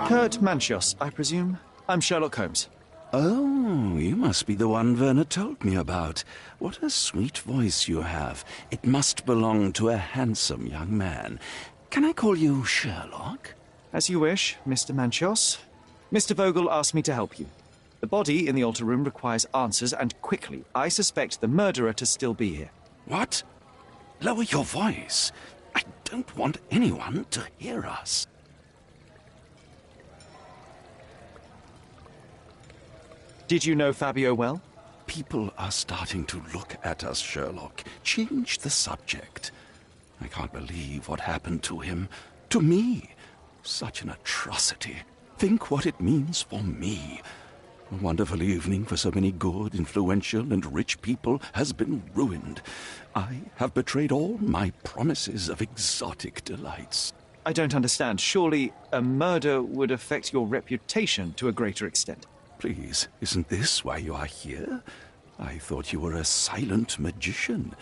Kurt Manchios, I presume. I'm Sherlock Holmes. Oh, Oh, you must be the one Werner told me about. What a sweet voice you have. It must belong to a handsome young man. Can I call you Sherlock? As you wish, Mr. Manchios. Mr. Vogel asked me to help you. The body in the altar room requires answers, and quickly. I suspect the murderer to still be here. What? Lower your voice. I don't want anyone to hear us. Did you know Fabio well? People are starting to look at us, Sherlock. Change the subject. I can't believe what happened to him. To me. Such an atrocity. Think what it means for me. A wonderful evening for so many good, influential, and rich people has been ruined. I have betrayed all my promises of exotic delights. I don't understand. Surely a murder would affect your reputation to a greater extent. Please, isn't this why you are here? I thought you were a silent magician.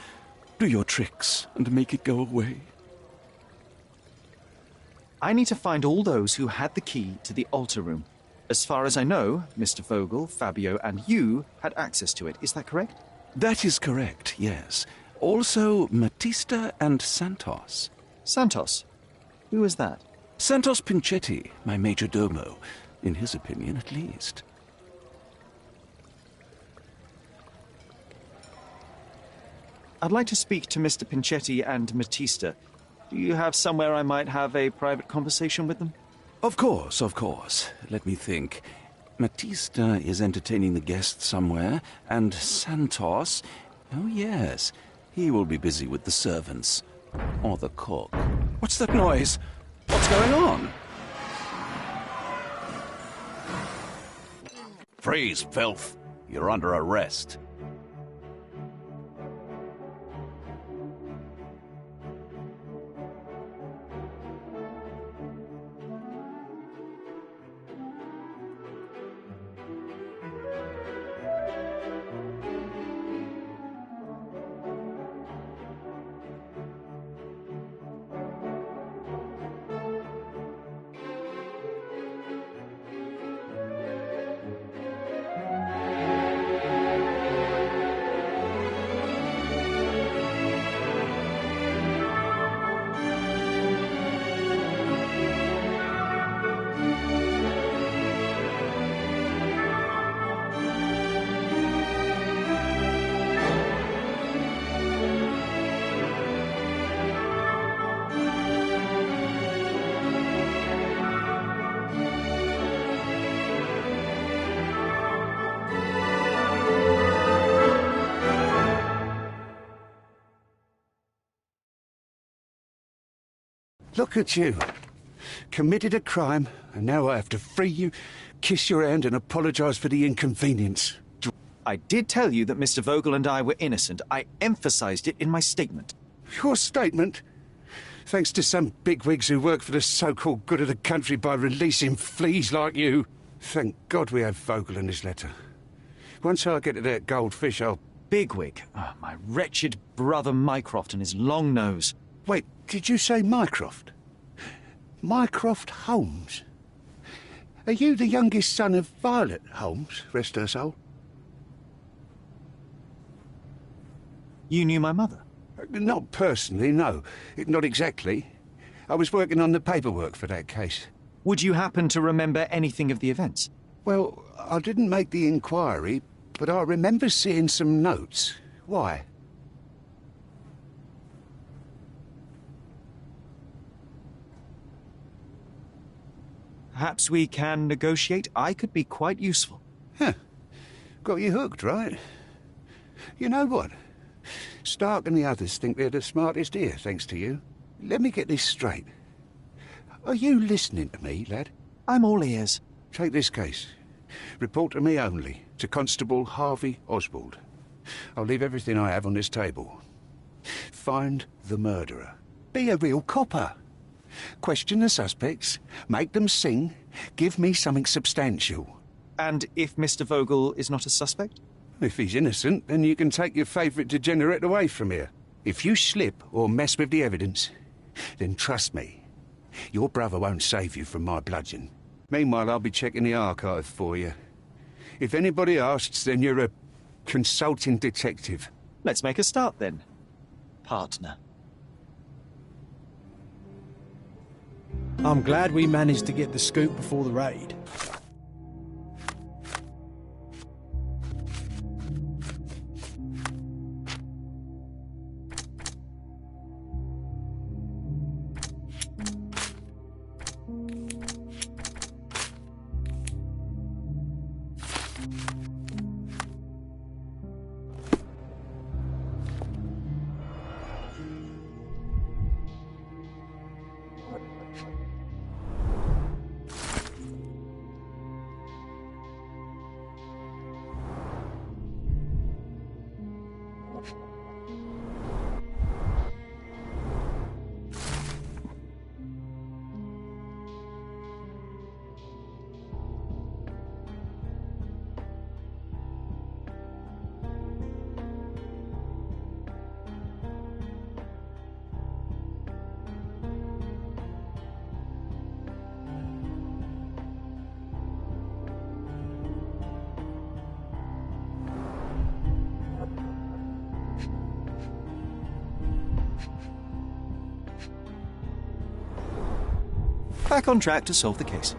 Do your tricks and make it go away. I need to find all those who had the key to the altar room. As far as I know, Mr. Vogel, Fabio, and you had access to it. Is that correct? That is correct, yes. Also, Matista and Santos. Santos? Who is that? Santos Pinchetti, my major domo. In his opinion, at least. I'd like to speak to Mr. Pinchetti and Matista. Do you have somewhere I might have a private conversation with them? Of course, of course. Let me think. Matista is entertaining the guests somewhere, and Santos... Oh, yes. He will be busy with the servants. Or the cook. What's that noise? What's going on? Freeze, filth. You're under arrest. Look at you. Committed a crime, and now I have to free you, kiss your hand, and apologise for the inconvenience. I did tell you that Mr. Vogel and I were innocent. I emphasized it in my statement. Your statement? Thanks to some bigwigs who work for the so-called good of the country by releasing fleas like you. Thank God we have Vogel in his letter. Once I get to that goldfish, I'll... Bigwig? Oh, my wretched brother Mycroft and his long nose. Wait, did you say Mycroft? Mycroft Holmes? Are you the youngest son of Violet Holmes, rest her soul? You knew my mother? Not personally, no. Not exactly. I was working on the paperwork for that case. Would you happen to remember anything of the events? Well, I didn't make the inquiry, but I remember seeing some notes. Why? Perhaps we can negotiate. I could be quite useful. Huh. Got you hooked, right? You know what? Stark and the others think they're the smartest here, thanks to you. Let me get this straight. Are you listening to me, lad? I'm all ears. Take this case. Report to me only, to Constable Harvey Oswald. I'll leave everything I have on this table. Find the murderer. Be a real copper. Question the suspects, make them sing, give me something substantial. And if Mr. Vogel is not a suspect? If he's innocent, then you can take your favourite degenerate away from here. If you slip or mess with the evidence, then trust me, your brother won't save you from my bludgeon. Meanwhile, I'll be checking the archive for you. If anybody asks, then you're a consulting detective. Let's make a start then, partner. I'm glad we managed to get the scoop before the raid. Back on track to solve the case.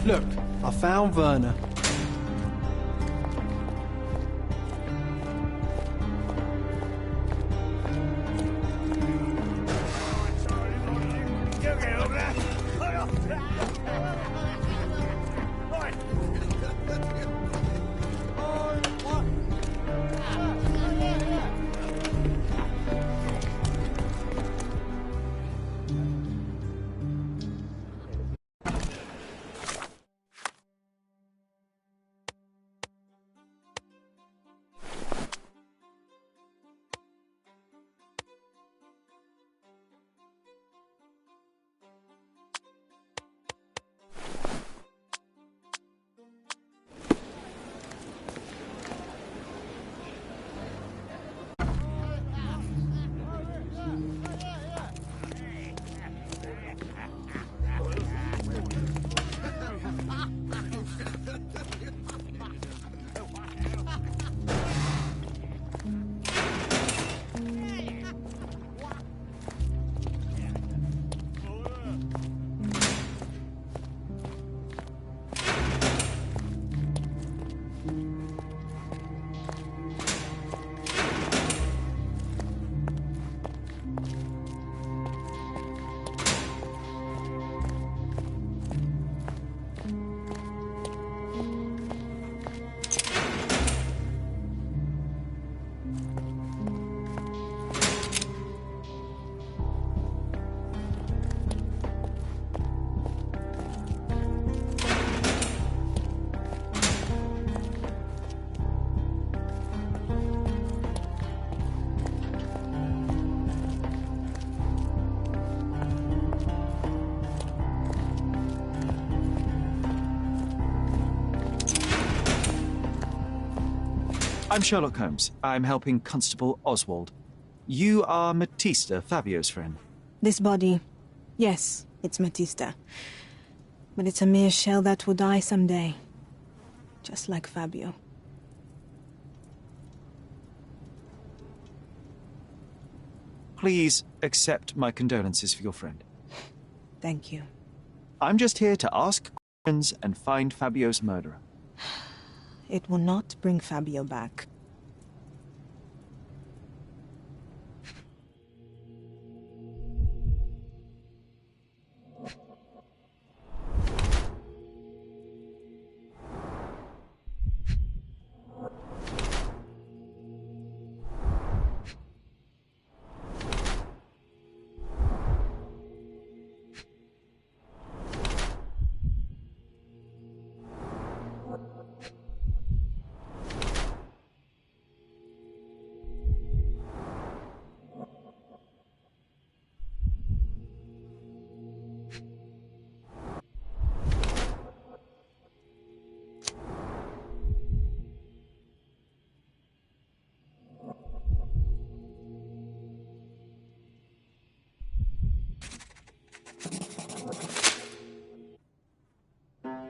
Look, I found Werner. I'm Sherlock Holmes. I'm helping Constable Oswald. You are Matista, Fabio's friend. This body, yes, it's Matista. But it's a mere shell that will die someday. Just like Fabio. Please accept my condolences for your friend. Thank you. I'm just here to ask questions and find Fabio's murderer. It will not bring Fabio back.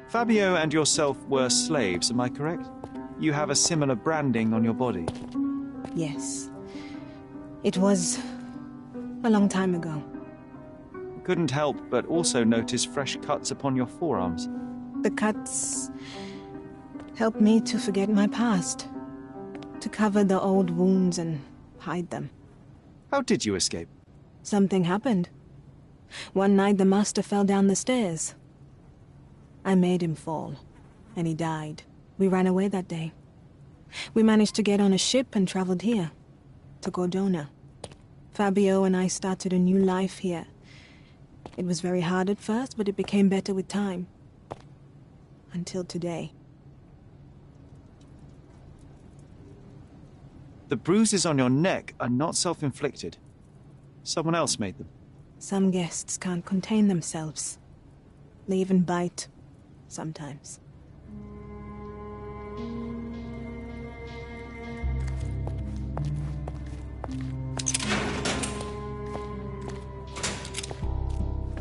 Fabio and yourself were slaves, am I correct? You have a similar branding on your body. Yes. It was a long time ago. Couldn't help but also notice fresh cuts upon your forearms. The cuts helped me to forget my past, to cover the old wounds and hide them. How did you escape? Something happened. One night the master fell down the stairs. I made him fall, and he died. We ran away that day. We managed to get on a ship and traveled here, to Cordona. Fabio and I started a new life here. It was very hard at first, but it became better with time. Until today. The bruises on your neck are not self-inflicted. Someone else made them. Some guests can't contain themselves. They even bite. Sometimes.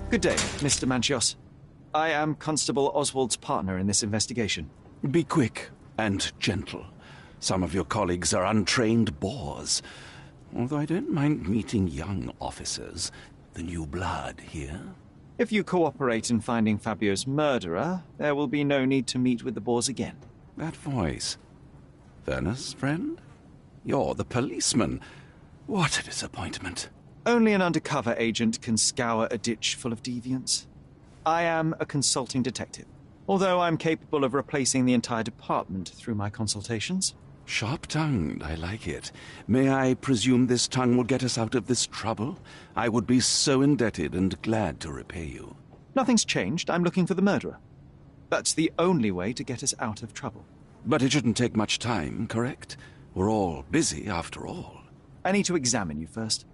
Good day, Mr. Manchios. I am Constable Oswald's partner in this investigation. Be quick and gentle. Some of your colleagues are untrained boors. Although I don't mind meeting young officers, the new blood here. If you cooperate in finding Fabio's murderer, there will be no need to meet with the Boers again. That voice. Werner's friend? You're the policeman. What a disappointment. Only an undercover agent can scour a ditch full of deviants. I am a consulting detective, although I'm capable of replacing the entire department through my consultations. Sharp-tongued, I like it. May I presume this tongue will get us out of this trouble? I would be so indebted and glad to repay you. Nothing's changed. I'm looking for the murderer. That's the only way to get us out of trouble. But it shouldn't take much time, correct? We're all busy, after all. I need to examine you first.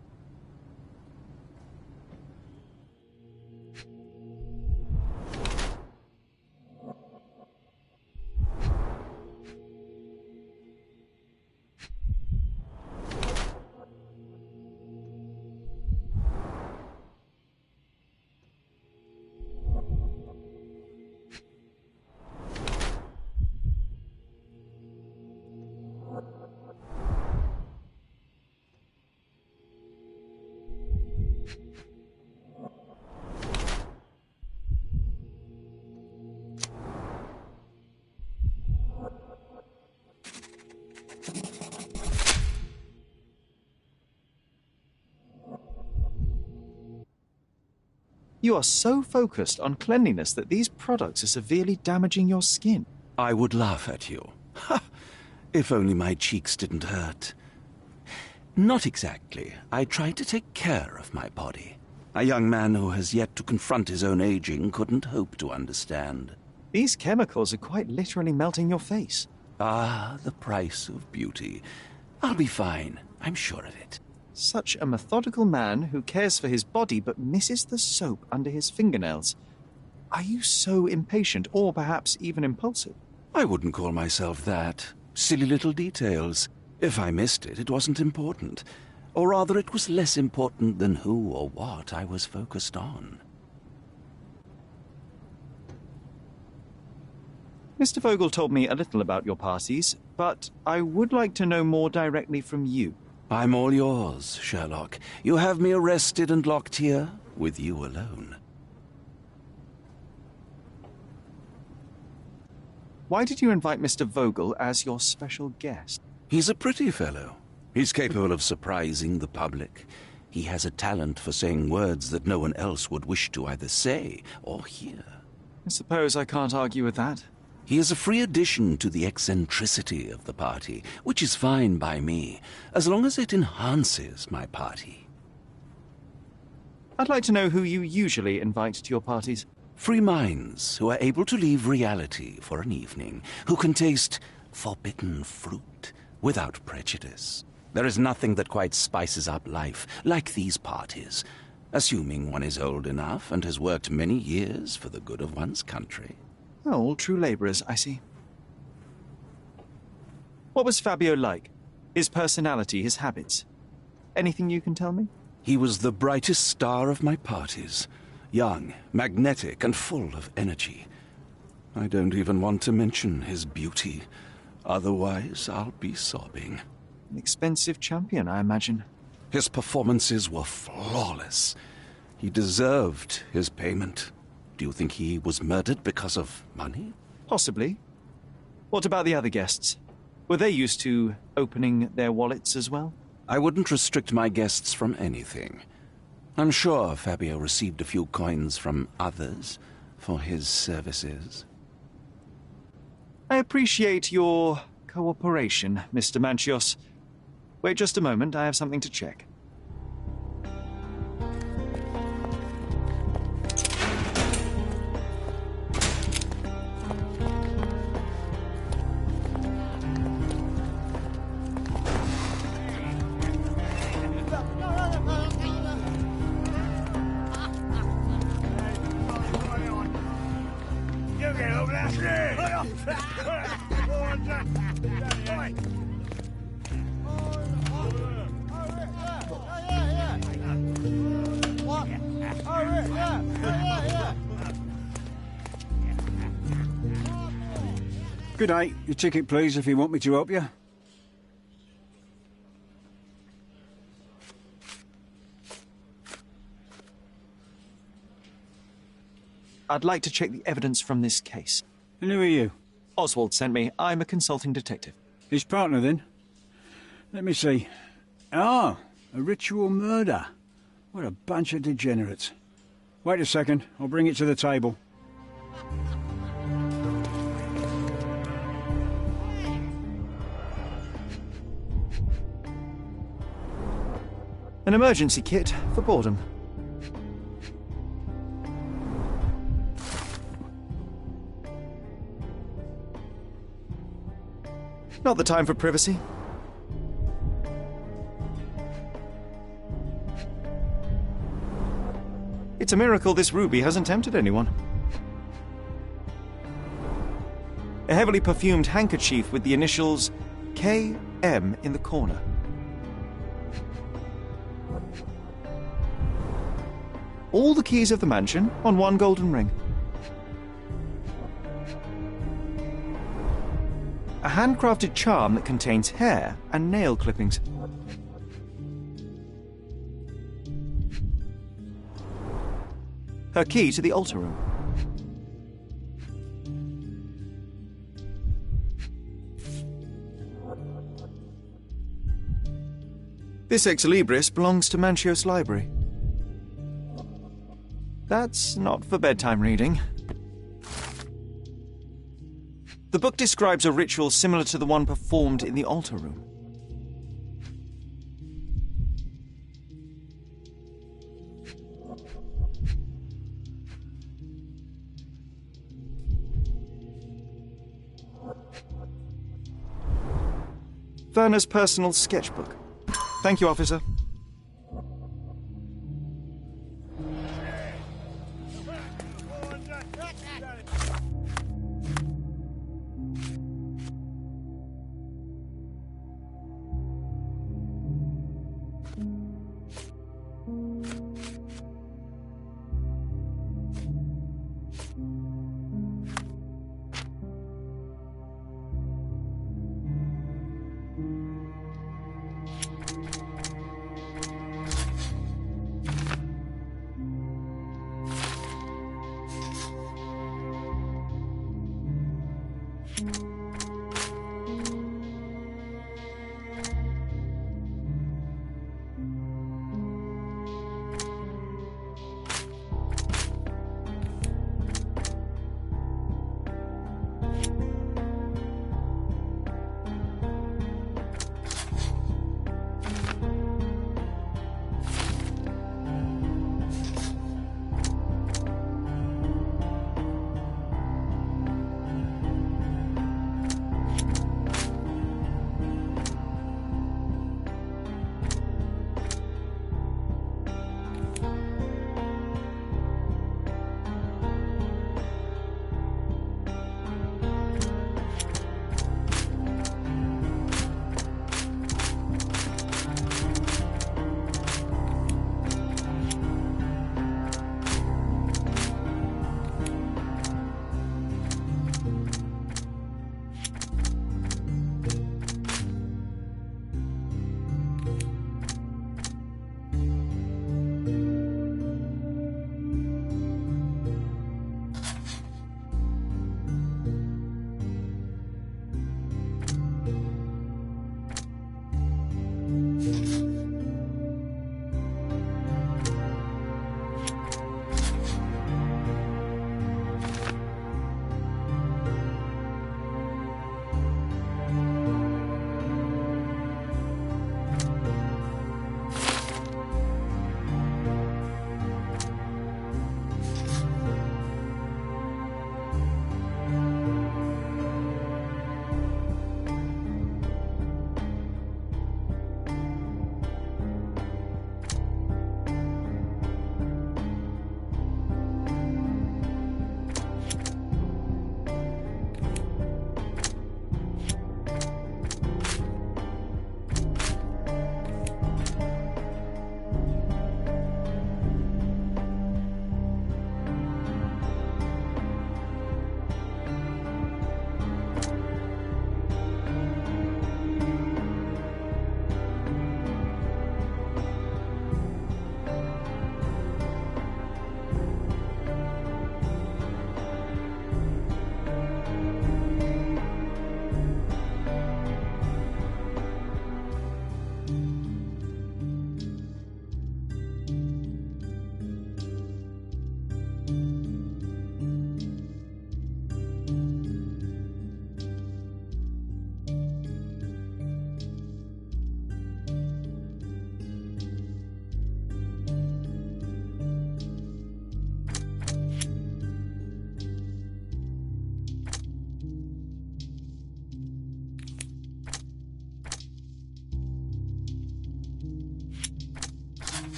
You are so focused on cleanliness that these products are severely damaging your skin. I would laugh at you. Ha! If only my cheeks didn't hurt. Not exactly. I try to take care of my body. A young man who has yet to confront his own aging couldn't hope to understand. These chemicals are quite literally melting your face. Ah, the price of beauty. I'll be fine. I'm sure of it. Such a methodical man who cares for his body but misses the soap under his fingernails. Are you so impatient, or perhaps even impulsive? I wouldn't call myself that. Silly little details. If I missed it, it wasn't important. Or rather, it was less important than who or what I was focused on. Mr. Vogel told me a little about your parties, but I would like to know more directly from you. I'm all yours, Sherlock. You have me arrested and locked here with you alone. Why did you invite Mr. Vogel as your special guest? He's a pretty fellow. He's capable of surprising the public. He has a talent for saying words that no one else would wish to either say or hear. I suppose I can't argue with that. He is a free addition to the eccentricity of the party, which is fine by me, as long as it enhances my party. I'd like to know who you usually invite to your parties. Free minds who are able to leave reality for an evening, who can taste forbidden fruit without prejudice. There is nothing that quite spices up life like these parties, assuming one is old enough and has worked many years for the good of one's country. Oh, all true labourers, I see. What was Fabio like? His personality, his habits? Anything you can tell me? He was the brightest star of my parties. Young, magnetic, and full of energy. I don't even want to mention his beauty. Otherwise, I'll be sobbing. An expensive champion, I imagine. His performances were flawless. He deserved his payment. Do you think he was murdered because of money? Possibly. What about the other guests? Were they used to opening their wallets as well? I wouldn't restrict my guests from anything. I'm sure Fabio received a few coins from others for his services. I appreciate your cooperation, Mr. Manchios. Wait just a moment, I have something to check. Good day. Your ticket, please, if you want me to help you. I'd like to check the evidence from this case. And who are you? Oswald sent me. I'm a consulting detective. His partner, then? Let me see. Ah, a ritual murder. What a bunch of degenerates. Wait a second. I'll bring it to the table. An emergency kit for boredom. Not the time for privacy. It's a miracle this ruby hasn't tempted anyone. A heavily perfumed handkerchief with the initials KM in the corner. All the keys of the mansion on one golden ring. A handcrafted charm that contains hair and nail clippings. Her key to the altar room. This ex libris belongs to Manchios Library. That's not for bedtime reading. The book describes a ritual similar to the one performed in the altar room. Werner's personal sketchbook. Thank you, officer.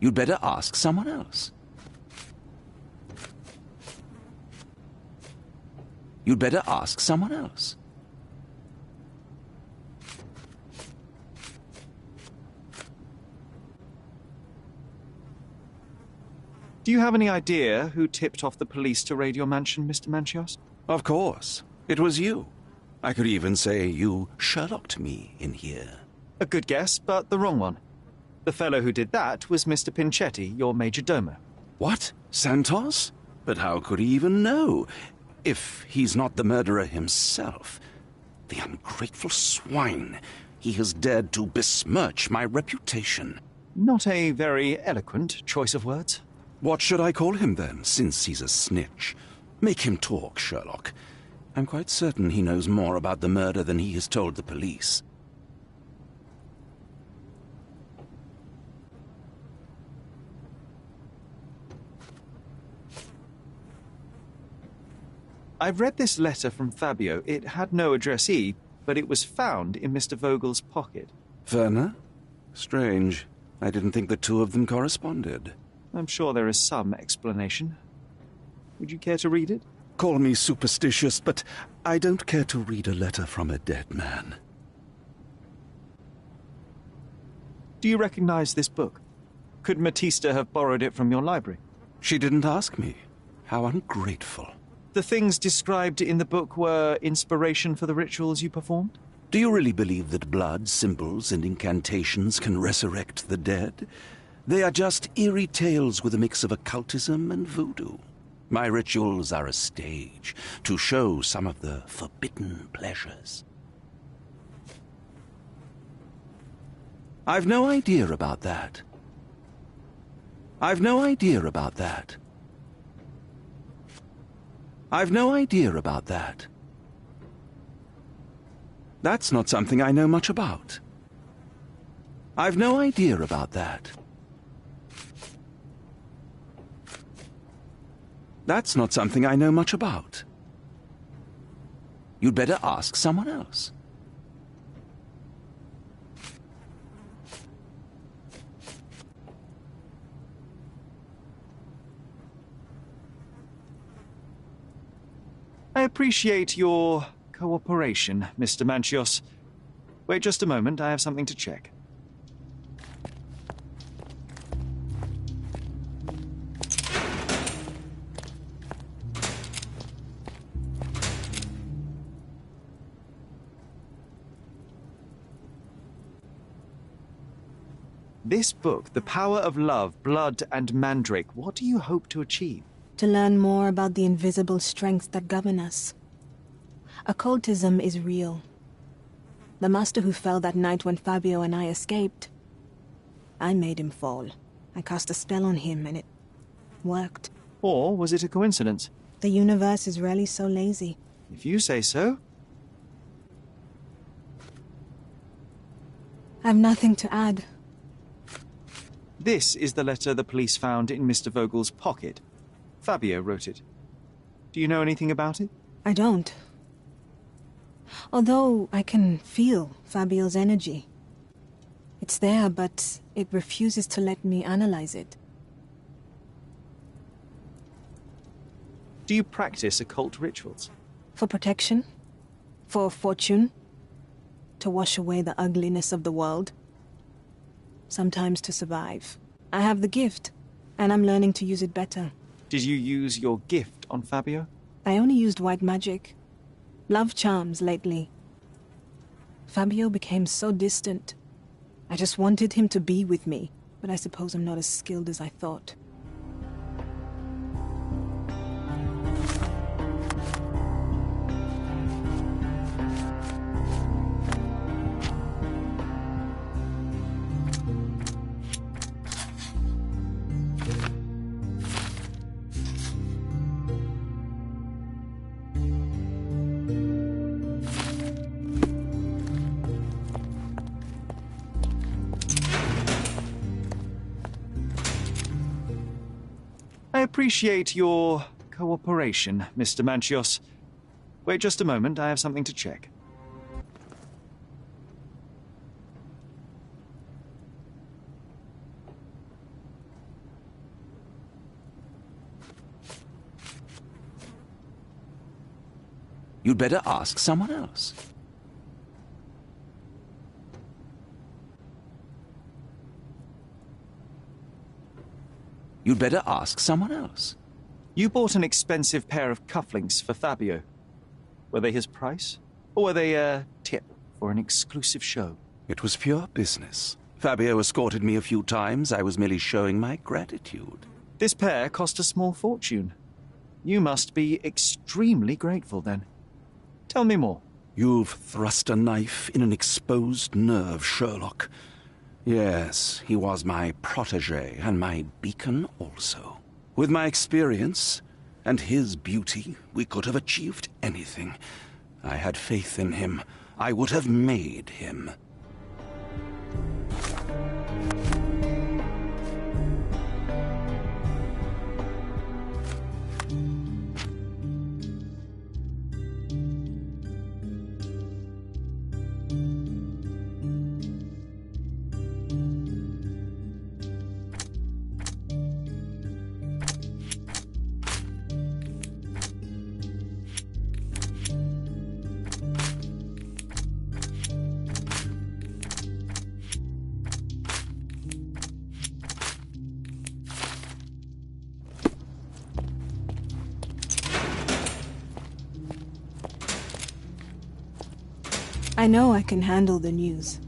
You'd better ask someone else. You'd better ask someone else. Do you have any idea who tipped off the police to raid your mansion, Mr. Manchios? Of course. It was you. I could even say you Sherlocked me in here. A good guess, but the wrong one. The fellow who did that was Mr. Pinchetti, your major domo. What? Santos? But how could he even know? If he's not the murderer himself. The ungrateful swine. He has dared to besmirch my reputation. Not a very eloquent choice of words. What should I call him then, since he's a snitch? Make him talk, Sherlock. I'm quite certain he knows more about the murder than he has told the police. I've read this letter from Fabio. It had no addressee, but it was found in Mr. Vogel's pocket. Werner? Strange. I didn't think the two of them corresponded. I'm sure there is some explanation. Would you care to read it? Call me superstitious, but I don't care to read a letter from a dead man. Do you recognize this book? Could Matista have borrowed it from your library? She didn't ask me. How ungrateful. The things described in the book were inspiration for the rituals you performed? Do you really believe that blood, symbols, and incantations can resurrect the dead? They are just eerie tales with a mix of occultism and voodoo. My rituals are a stage to show some of the forbidden pleasures. I've no idea about that. I've no idea about that. I've no idea about that. That's not something I know much about. I've no idea about that. That's not something I know much about. You'd better ask someone else. I appreciate your cooperation, Mr. Manchios. Wait just a moment, I have something to check. This book, The Power of Love, Blood and Mandrake, what do you hope to achieve? To learn more about the invisible strengths that govern us. Occultism is real. The master who fell that night when Fabio and I escaped, I made him fall. I cast a spell on him and it worked. Or was it a coincidence? The universe is rarely so lazy. If you say so. I've nothing to add. This is the letter the police found in Mr. Vogel's pocket. Fabio wrote it. Do you know anything about it? I don't. Although I can feel Fabio's energy. It's there, but it refuses to let me analyze it. Do you practice occult rituals? For protection. For a fortune? To wash away the ugliness of the world? Sometimes to survive. I have the gift, and I'm learning to use it better. Did you use your gift on Fabio? I only used white magic. Love charms lately. Fabio became so distant. I just wanted him to be with me, but I suppose I'm not as skilled as I thought. I appreciate your cooperation, Mr. Manchios. Wait just a moment, I have something to check. You'd better ask someone else. You'd better ask someone else. You bought an expensive pair of cufflinks for Fabio. Were they his price? Or were they a tip for an exclusive show? It was pure business. Fabio escorted me a few times. I was merely showing my gratitude. This pair cost a small fortune. You must be extremely grateful, then. Tell me more. You've thrust a knife in an exposed nerve, Sherlock. Yes, he was my protégé, and my beacon also. With my experience and his beauty, we could have achieved anything. I had faith in him. I would have made him. I know I can handle the news.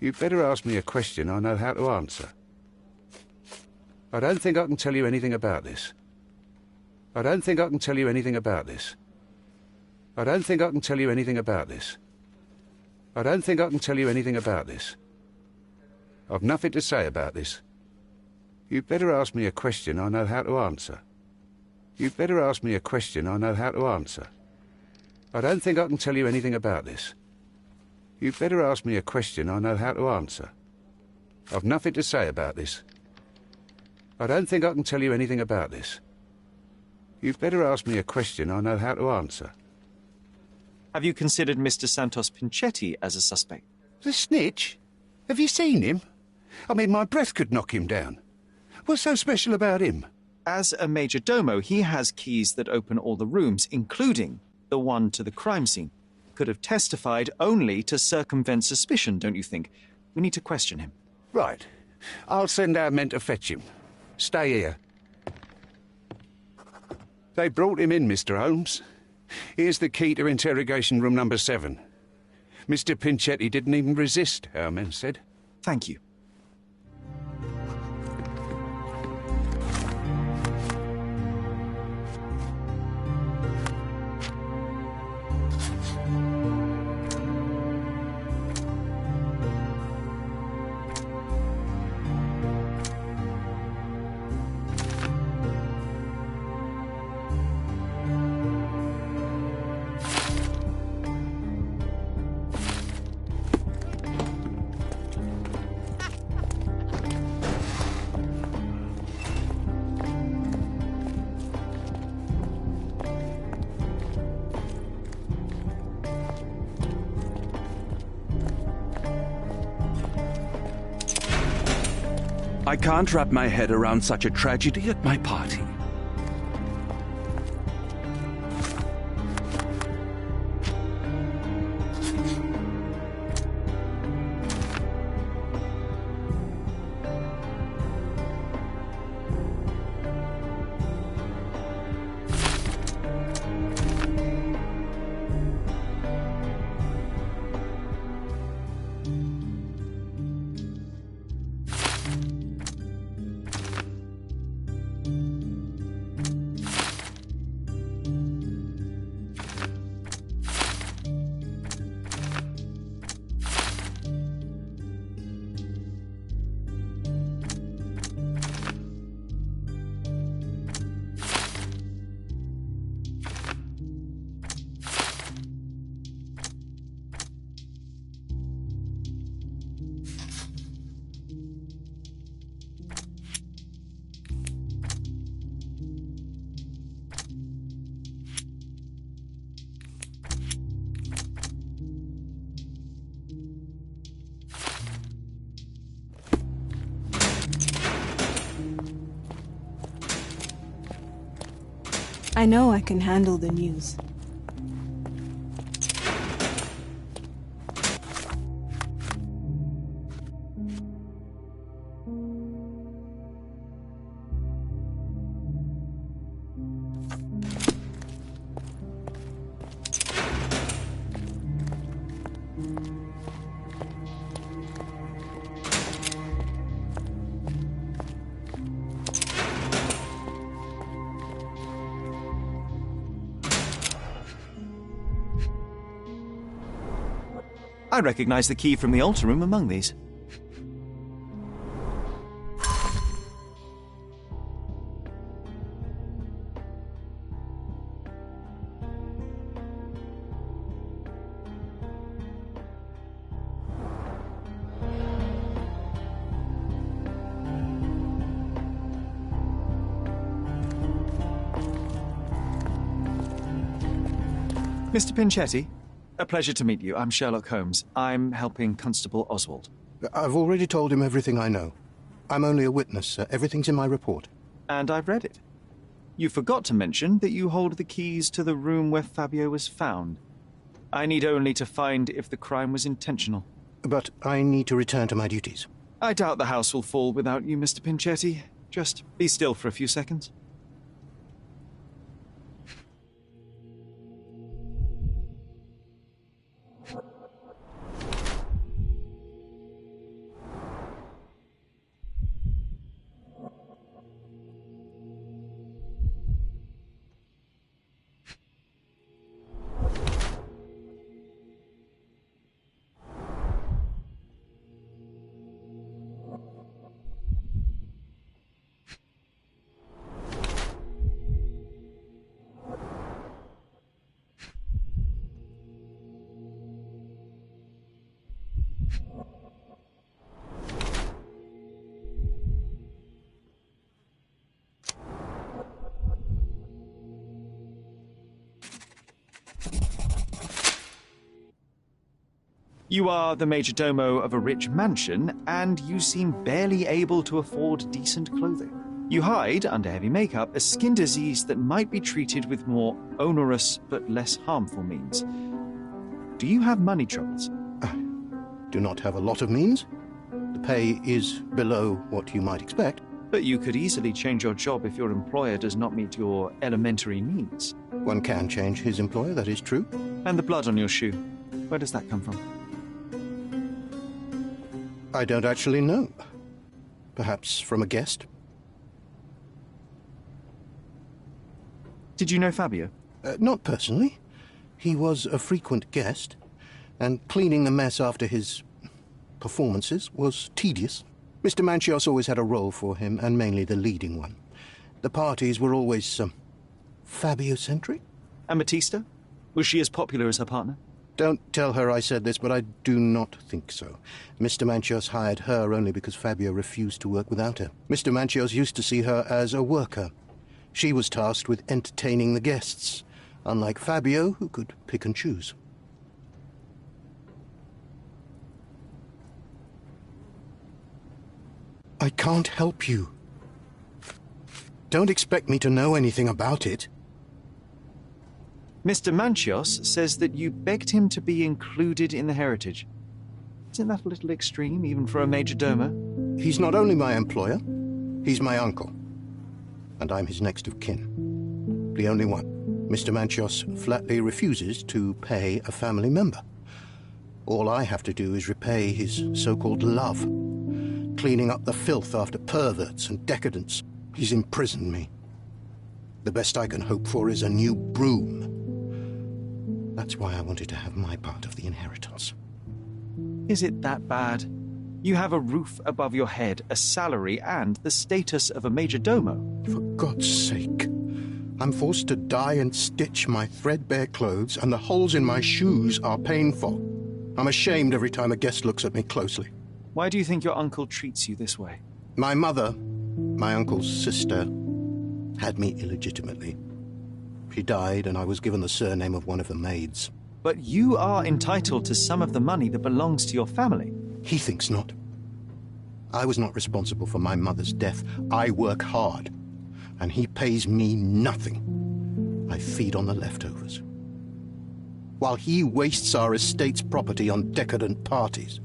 You'd better ask me a question I know how to answer. I don't think I can tell you anything about this. I don't think I can tell you anything about this. I don't think I can tell you anything about this. I don't think I can tell you anything about this. I've nothing to say about this. You'd better ask me a question I know how to answer. You'd better ask me a question I know how to answer. I don't think I can tell you anything about this. You'd better ask me a question I know how to answer. I've nothing to say about this. I don't think I can tell you anything about this. You'd better ask me a question I know how to answer. Have you considered Mr. Santos Pinchetti as a suspect? The snitch? Have you seen him? I mean, my breath could knock him down. What's so special about him? As a major domo, he has keys that open all the rooms, including the one to the crime scene. Could have testified only to circumvent suspicion, don't you think? We need to question him. Right. I'll send our men to fetch him. Stay here. They brought him in, Mr. Holmes. Here's the key to interrogation room number 7. Mr. Pinchetti didn't even resist, our men said. Thank you. I can't wrap my head around such a tragedy at my party. I know I can handle the news. I recognize the key from the altar room among these. Mr. Pinchetti, a pleasure to meet you. I'm Sherlock Holmes. I'm helping Constable Oswald. I've already told him everything I know. I'm only a witness, sir. Everything's in my report. And I've read it. You forgot to mention that you hold the keys to the room where Fabio was found. I need only to find if the crime was intentional. But I need to return to my duties. I doubt the house will fall without you, Mr. Pinchetti. Just be still for a few seconds. You are the major domo of a rich mansion, and you seem barely able to afford decent clothing. You hide, under heavy makeup, a skin disease that might be treated with more onerous but less harmful means. Do you have money troubles? I do not have a lot of means. The pay is below what you might expect. But you could easily change your job if your employer does not meet your elementary needs. One can change his employer, that is true. And the blood on your shoe, where does that come from? I don't actually know. Perhaps from a guest? Did you know Fabio? Not personally. He was a frequent guest, and cleaning the mess after his performances was tedious. Mr. Manchios always had a role for him, and mainly the leading one. The parties were always, Fabio-centric? And Batista? Was she as popular as her partner? Don't tell her I said this, but I do not think so. Mr. Manchios hired her only because Fabio refused to work without her. Mr. Manchios used to see her as a worker. She was tasked with entertaining the guests, unlike Fabio, who could pick and choose. I can't help you. Don't expect me to know anything about it. Mr. Manchios says that you begged him to be included in the heritage. Isn't that a little extreme, even for a major domo? He's not only my employer, he's my uncle. And I'm his next of kin. The only one. Mr. Manchios flatly refuses to pay a family member. All I have to do is repay his so-called love, cleaning up the filth after perverts and decadents. He's imprisoned me. The best I can hope for is a new broom. That's why I wanted to have my part of the inheritance. Is it that bad? You have a roof above your head, a salary, and the status of a major domo. For God's sake. I'm forced to dye and stitch my threadbare clothes, and the holes in my shoes are painful. I'm ashamed every time a guest looks at me closely. Why do you think your uncle treats you this way? My mother, my uncle's sister, had me illegitimately. She died, and I was given the surname of one of the maids. But you are entitled to some of the money that belongs to your family. He thinks not. I was not responsible for my mother's death. I work hard, and he pays me nothing. I feed on the leftovers. While he wastes our estate's property on decadent parties,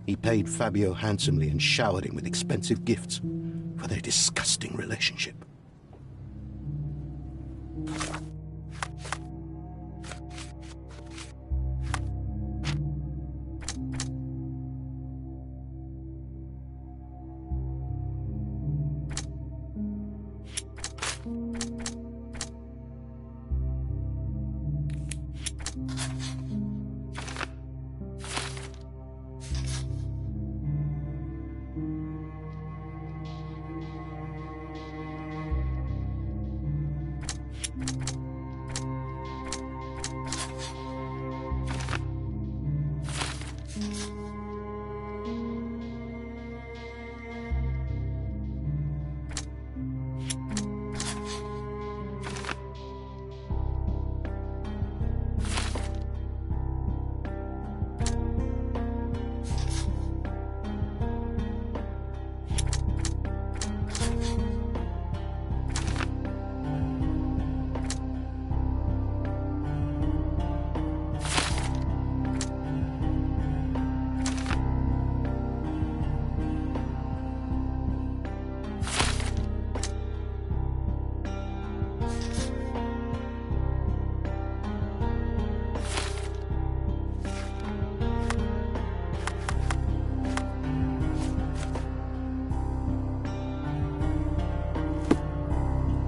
he paid Fabio handsomely and showered him with expensive gifts for their disgusting relationship.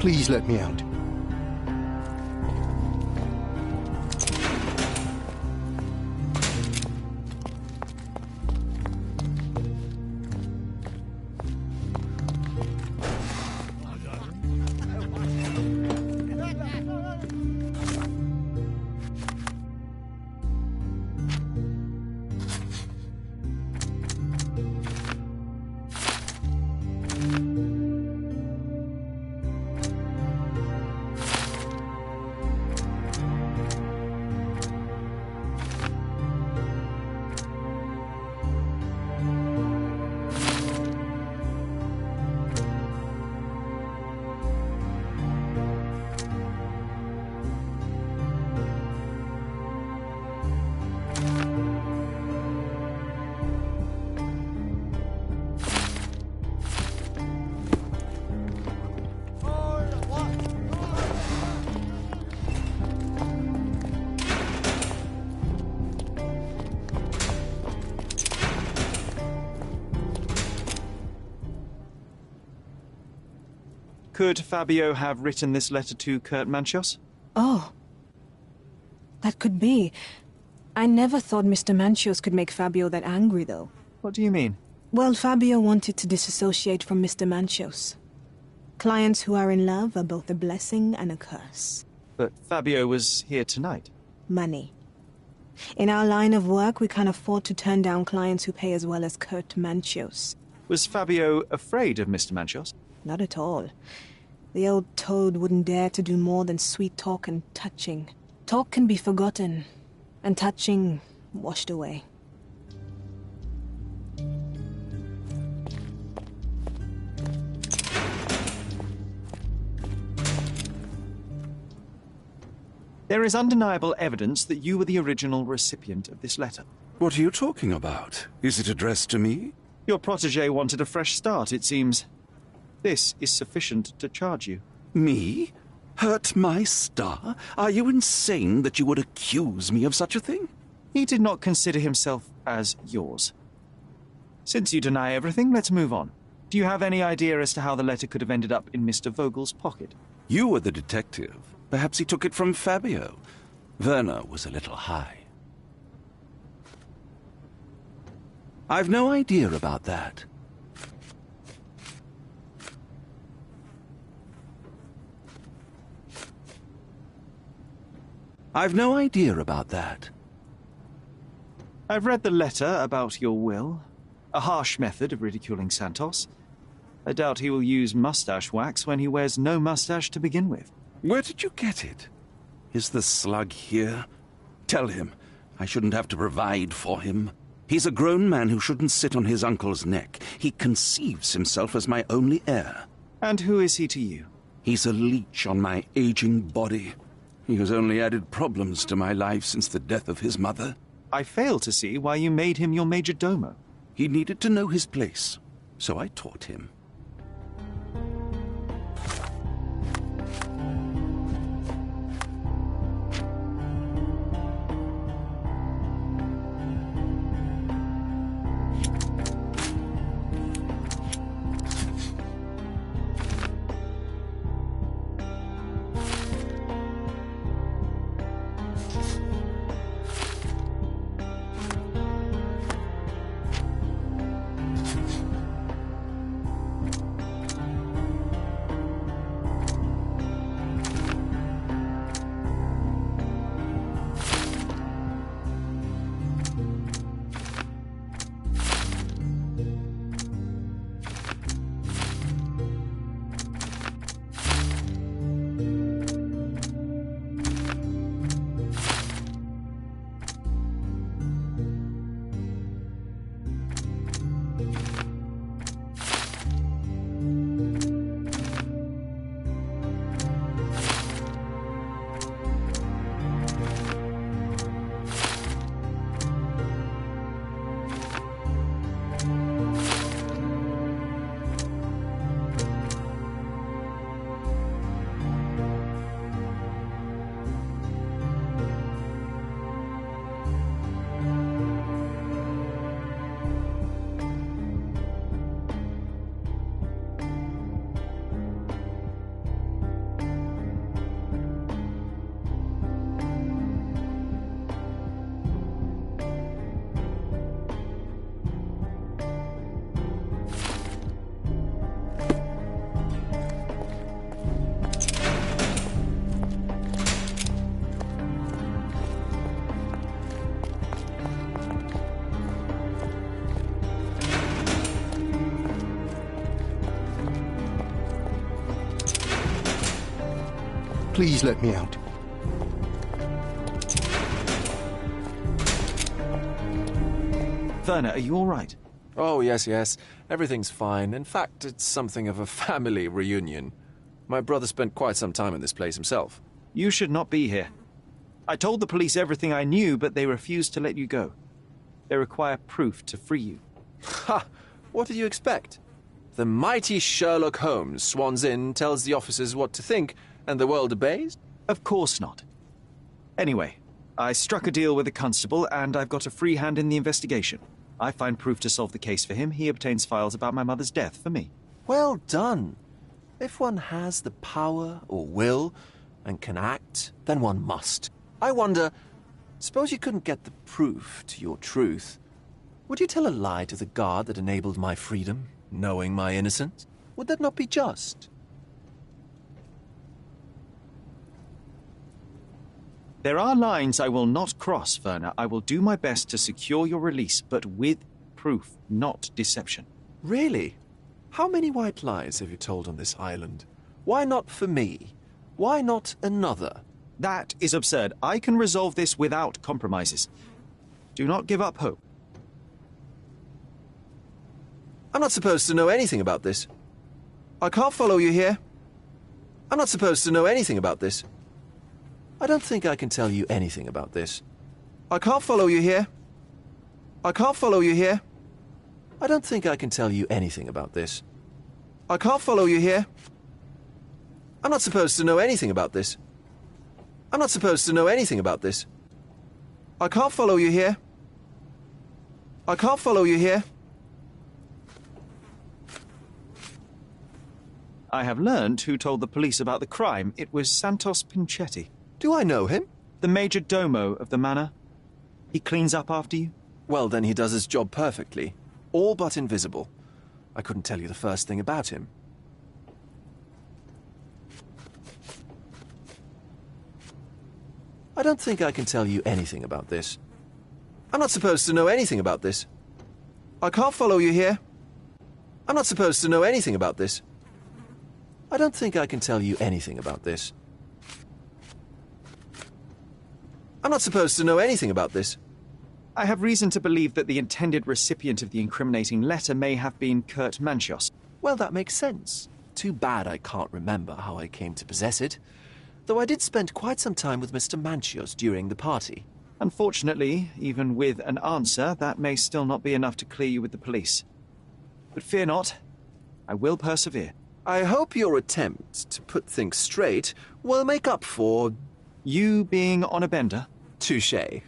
Please let me out. Could Fabio have written this letter to Kurt Manchios? Oh. That could be. I never thought Mr. Manchios could make Fabio that angry, though. What do you mean? Well, Fabio wanted to disassociate from Mr. Manchios. Clients who are in love are both a blessing and a curse. But Fabio was here tonight. Money. In our line of work, we can't afford to turn down clients who pay as well as Kurt Manchios. Was Fabio afraid of Mr. Manchios? Not at all. The old toad wouldn't dare to do more than sweet talk and touching. Talk can be forgotten, and touching washed away. There is undeniable evidence that you were the original recipient of this letter. What are you talking about? Is it addressed to me? Your protege wanted a fresh start, it seems. This is sufficient to charge you. Me? Hurt my star? Are you insane that you would accuse me of such a thing? He did not consider himself as yours. Since you deny everything, let's move on. Do you have any idea as to how the letter could have ended up in Mr. Vogel's pocket? You were the detective. Perhaps he took it from Fabio. Werner was a little high. I've no idea about that. I've no idea about that. I've read the letter about your will. A harsh method of ridiculing Santos. I doubt he will use mustache wax when he wears no mustache to begin with. Where did you get it? Is the slug here? Tell him. I shouldn't have to provide for him. He's a grown man who shouldn't sit on his uncle's neck. He conceives himself as my only heir. And who is he to you? He's a leech on my aging body. He has only added problems to my life since the death of his mother. I fail to see why you made him your major domo. He needed to know his place, so I taught him. Please let me out. Werner, are you all right? Oh, yes. Everything's fine. In fact, it's something of a family reunion. My brother spent quite some time in this place himself. You should not be here. I told the police everything I knew, but they refused to let you go. They require proof to free you. Ha! What did you expect? The mighty Sherlock Holmes swans in, tells the officers what to think, and the world obeys? Of course not. Anyway, I struck a deal with the constable, and I've got a free hand in the investigation. I find proof to solve the case for him. He obtains files about my mother's death for me. Well done. If one has the power or will and can act, then one must. I wonder, suppose you couldn't get the proof to your truth. Would you tell a lie to the guard that enabled my freedom, knowing my innocence? Would that not be just? There are lines I will not cross, Werner. I will do my best to secure your release, but with proof, not deception. Really? How many white lies have you told on this island? Why not for me? Why not another? That is absurd. I can resolve this without compromises. Do not give up hope. I'm not supposed to know anything about this. I can't follow you here. I'm not supposed to know anything about this. I don't think I can tell you anything about this. I can't follow you here. I can't follow you here. I don't think I can tell you anything about this. I can't follow you here. I'm not supposed to know anything about this. I'm not supposed to know anything about this. I can't follow you here. I can't follow you here. I have learned who told the police about the crime. It was Santos Pinchetti. Do I know him? The major domo of the manor. He cleans up after you? Well, then he does his job perfectly. All but invisible. I couldn't tell you the first thing about him. I don't think I can tell you anything about this. I'm not supposed to know anything about this. I can't follow you here. I'm not supposed to know anything about this. I don't think I can tell you anything about this. I'm not supposed to know anything about this. I have reason to believe that the intended recipient of the incriminating letter may have been Kurt Manchios. Well, that makes sense. Too bad I can't remember how I came to possess it. Though I did spend quite some time with Mr. Manchios during the party. Unfortunately, even with an answer, that may still not be enough to clear you with the police. But fear not, I will persevere. I hope your attempt to put things straight will make up for... You being on a bender? Touché.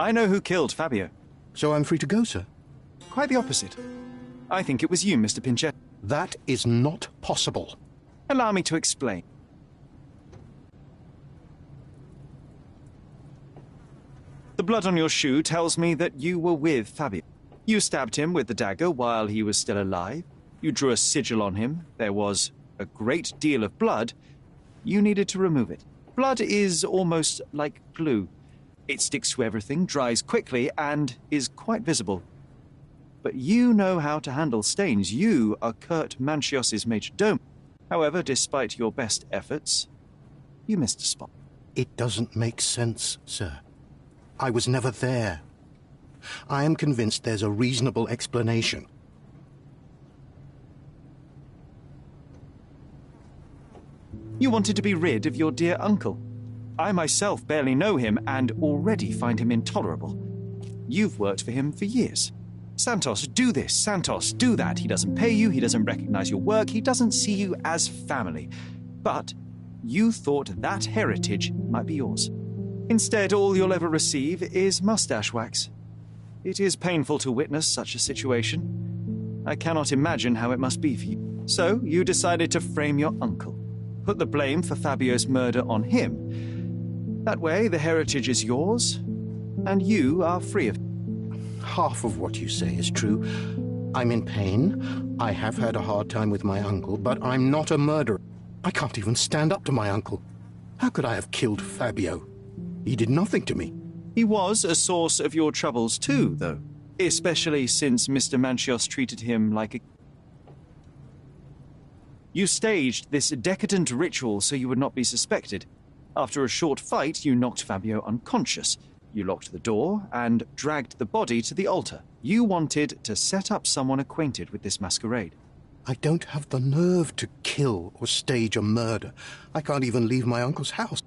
I know who killed Fabio. So I'm free to go, sir? Quite the opposite. I think it was you, Mr. Pinchetti. That is not possible. Allow me to explain. The blood on your shoe tells me that you were with Fabio. You stabbed him with the dagger while he was still alive. You drew a sigil on him. There was a great deal of blood. You needed to remove it. Blood is almost like glue. It sticks to everything, dries quickly, and is quite visible. But you know how to handle stains. You are Kurt Manchios' major domo. However, despite your best efforts, you missed a spot. It doesn't make sense, sir. I was never there. I am convinced there's a reasonable explanation. You wanted to be rid of your dear uncle. I myself barely know him and already find him intolerable. You've worked for him for years. Santos, do this. Santos, do that. He doesn't pay you. He doesn't recognize your work. He doesn't see you as family. But you thought that heritage might be yours. Instead, all you'll ever receive is mustache wax. It is painful to witness such a situation. I cannot imagine how it must be for you. So you decided to frame your uncle. Put the blame for Fabio's murder on him. That way, the heritage is yours, and you are free of it. Half of what you say is true. I'm in pain. I have had a hard time with my uncle, but I'm not a murderer. I can't even stand up to my uncle. How could I have killed Fabio? He did nothing to me. He was a source of your troubles too, though, especially since Mr. Manchios treated him like a... You staged this decadent ritual so you would not be suspected. After a short fight, you knocked Fabio unconscious. You locked the door and dragged the body to the altar. You wanted to set up someone acquainted with this masquerade. I don't have the nerve to kill or stage a murder. I can't even leave my uncle's house.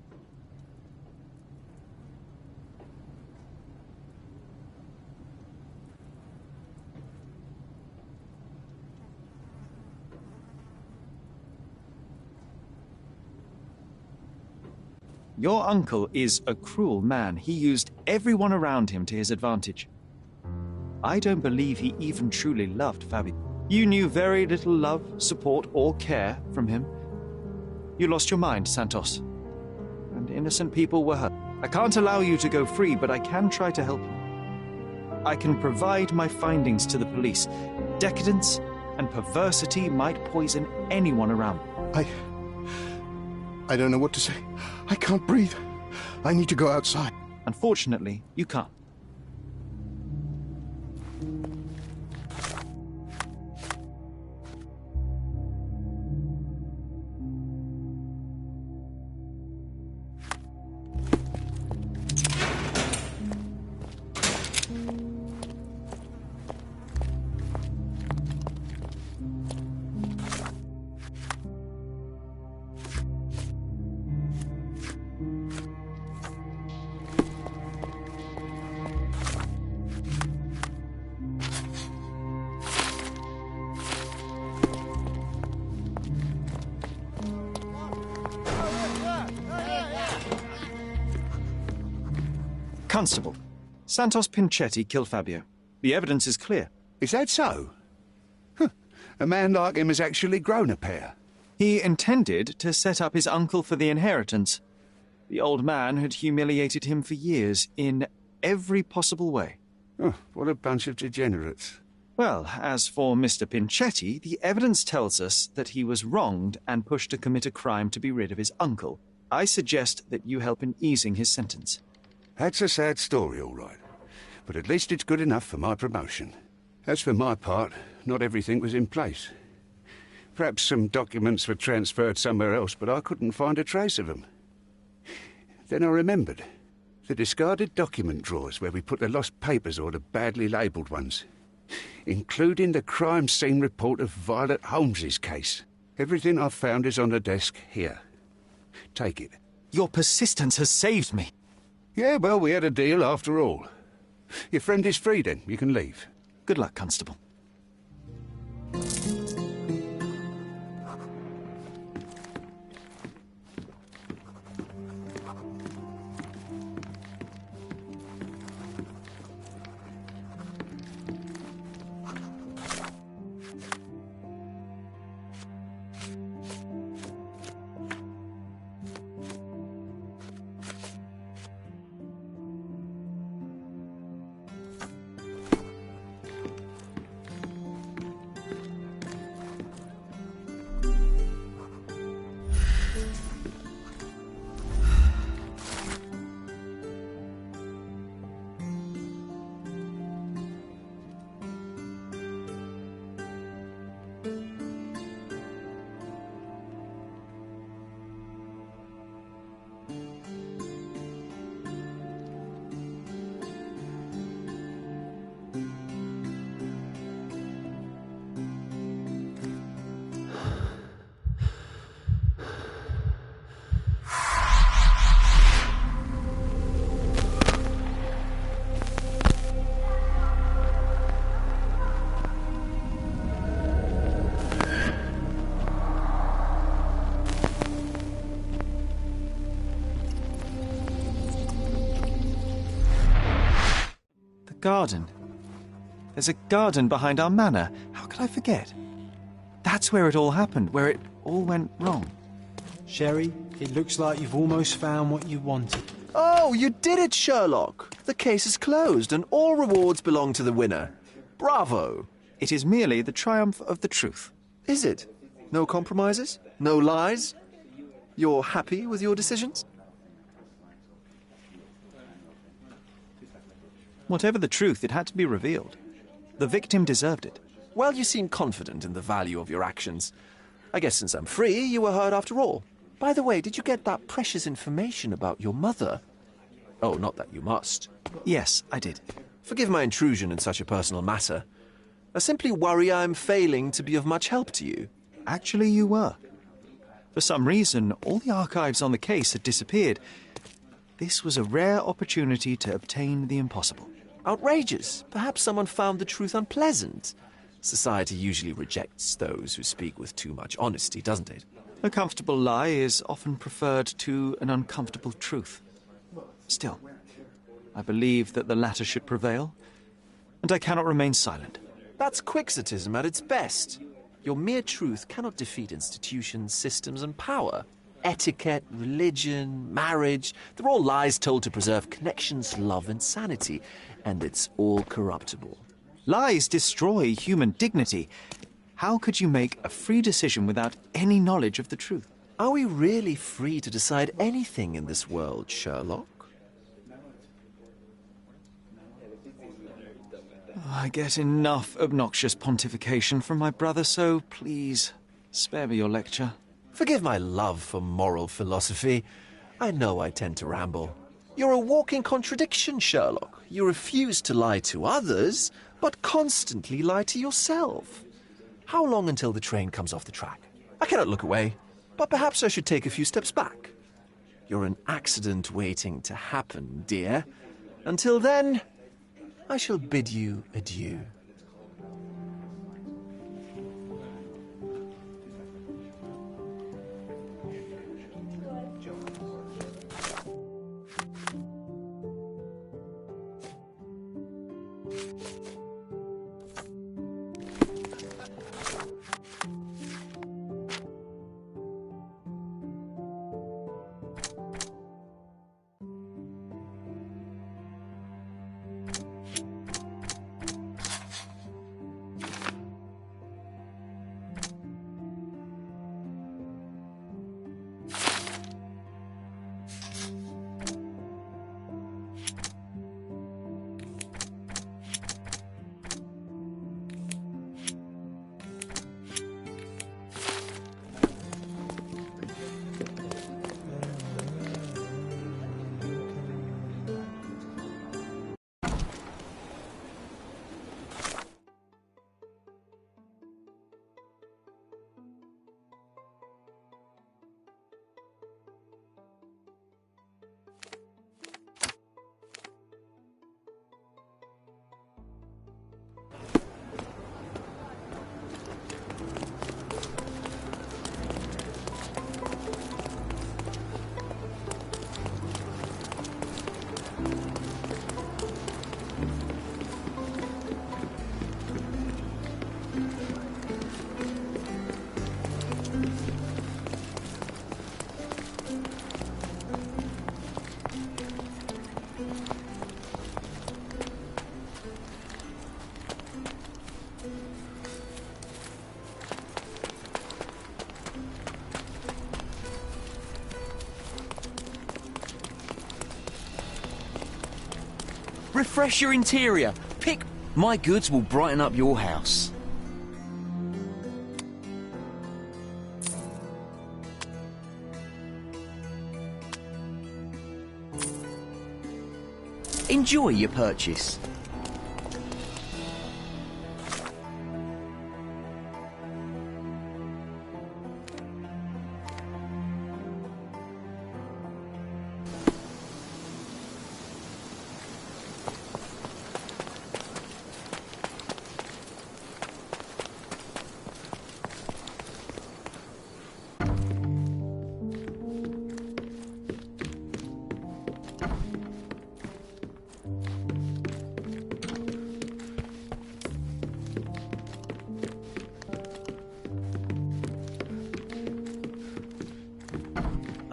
Your uncle is a cruel man. He used everyone around him to his advantage. I don't believe he even truly loved Fabio. You knew very little love, support, or care from him. You lost your mind, Santos. And innocent people were hurt. I can't allow you to go free, but I can try to help you. I can provide my findings to the police. Decadence and perversity might poison anyone around. I don't know what to say. I can't breathe. I need to go outside. Unfortunately, you can't. Constable, Santos Pinchetti killed Fabio. The evidence is clear. Is that so? A man like him has actually grown a pair. He intended to set up his uncle for the inheritance. The old man had humiliated him for years in every possible way. Oh, what a bunch of degenerates. Well, as for Mr. Pinchetti, the evidence tells us that he was wronged and pushed to commit a crime to be rid of his uncle. I suggest that you help in easing his sentence. That's a sad story, all right. But at least it's good enough for my promotion. As for my part, not everything was in place. Perhaps some documents were transferred somewhere else, but I couldn't find a trace of them. Then I remembered. The discarded document drawers where we put the lost papers or the badly labelled ones. Including the crime scene report of Violet Holmes's case. Everything I've found is on the desk here. Take it. Your persistence has saved me. Yeah, well, we had a deal after all. Your friend is free then. You can leave. Good luck, Constable. Garden. There's a garden behind our manor. How could I forget? That's where it all happened, where it all went wrong. Sherry, it looks like you've almost found what you wanted. Oh, you did it, Sherlock! The case is closed and all rewards belong to the winner. Bravo! It is merely the triumph of the truth. Is it? No compromises? No lies? You're happy with your decisions? Whatever the truth, it had to be revealed. The victim deserved it. Well, you seem confident in the value of your actions. I guess since I'm free, you were heard after all. By the way, did you get that precious information about your mother? Oh, not that you must. Yes, I did. Forgive my intrusion in such a personal matter. I simply worry I'm failing to be of much help to you. Actually, you were. For some reason, all the archives on the case had disappeared. This was a rare opportunity to obtain the impossible. Outrageous. Perhaps someone found the truth unpleasant. Society usually rejects those who speak with too much honesty, doesn't it? A comfortable lie is often preferred to an uncomfortable truth. Still, I believe that the latter should prevail, and I cannot remain silent. That's quixotism at its best. Your mere truth cannot defeat institutions, systems, and power. Etiquette, religion, marriage, they're all lies told to preserve connections, love, and sanity, and it's all corruptible. Lies destroy human dignity. How could you make a free decision without any knowledge of the truth? Are we really free to decide anything in this world, Sherlock? I get enough obnoxious pontification from my brother, so please, spare me your lecture. Forgive my love for moral philosophy. I know I tend to ramble. You're a walking contradiction, Sherlock. You refuse to lie to others, but constantly lie to yourself. How long until the train comes off the track? I cannot look away, but perhaps I should take a few steps back. You're an accident waiting to happen, dear. Until then, I shall bid you adieu. Refresh your interior. Pick. My goods will brighten up your house. Enjoy your purchase.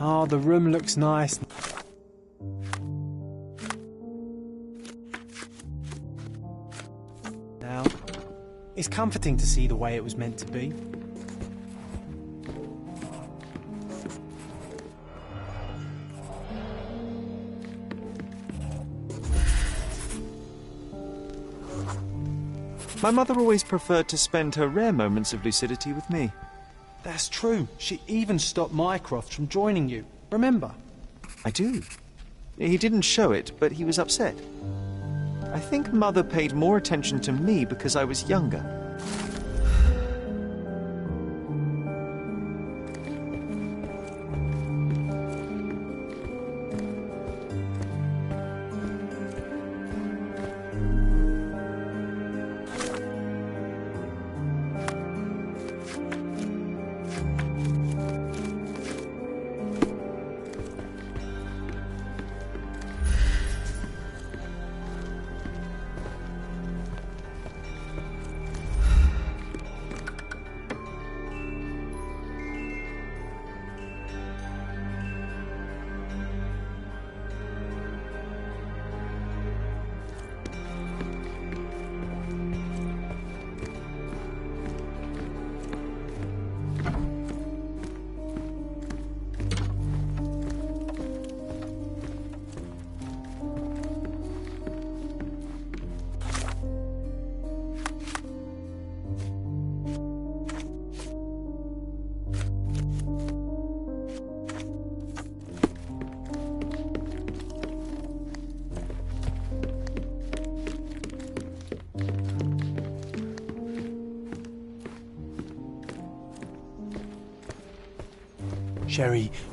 Oh, the room looks nice. Now, it's comforting to see the way it was meant to be. My mother always preferred to spend her rare moments of lucidity with me. That's true. She even stopped Mycroft from joining you. Remember? I do. He didn't show it, but he was upset. I think Mother paid more attention to me because I was younger.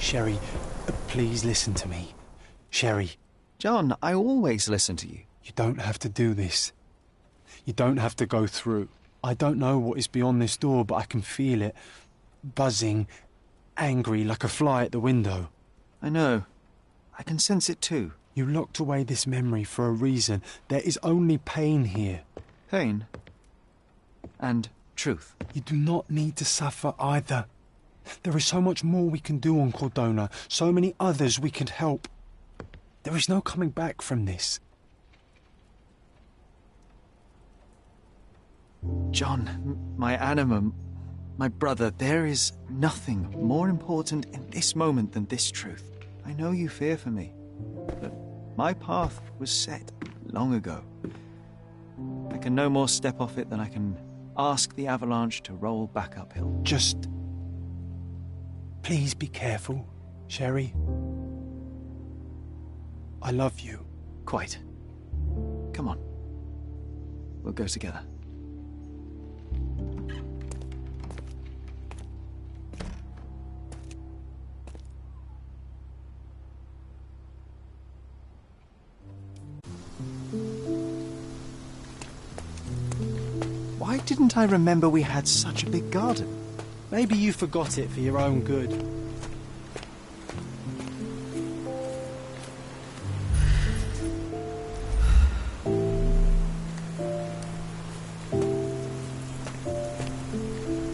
Sherry, please listen to me. Sherry. John, I always listen to you. You don't have to do this. You don't have to go through. I don't know what is beyond this door, but I can feel it. Buzzing, angry, like a fly at the window. I know. I can sense it too. You locked away this memory for a reason. There is only pain here. Pain? And truth. You do not need to suffer either. There is so much more we can do on Cordona, so many others we can help. There is no coming back from this. John, my anima, my brother, there is nothing more important in this moment than this truth. I know you fear for me, but my path was set long ago. I can no more step off it than I can ask the avalanche to roll back uphill. Just please be careful, Sherry. I love you. Quite. Come on. We'll go together. Why didn't I remember we had such a big garden? Maybe you forgot it for your own good.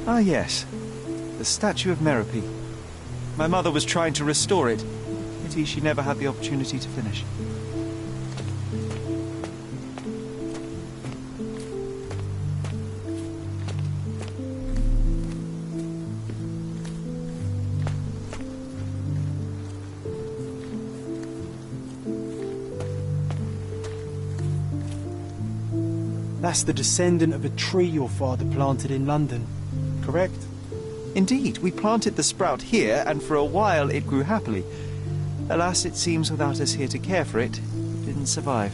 Ah, yes. The statue of Merope. My mother was trying to restore it. Pity she never had the opportunity to finish. That's the descendant of a tree your father planted in London, correct? Indeed, we planted the sprout here, and for a while it grew happily. Alas, it seems without us here to care for it, it didn't survive.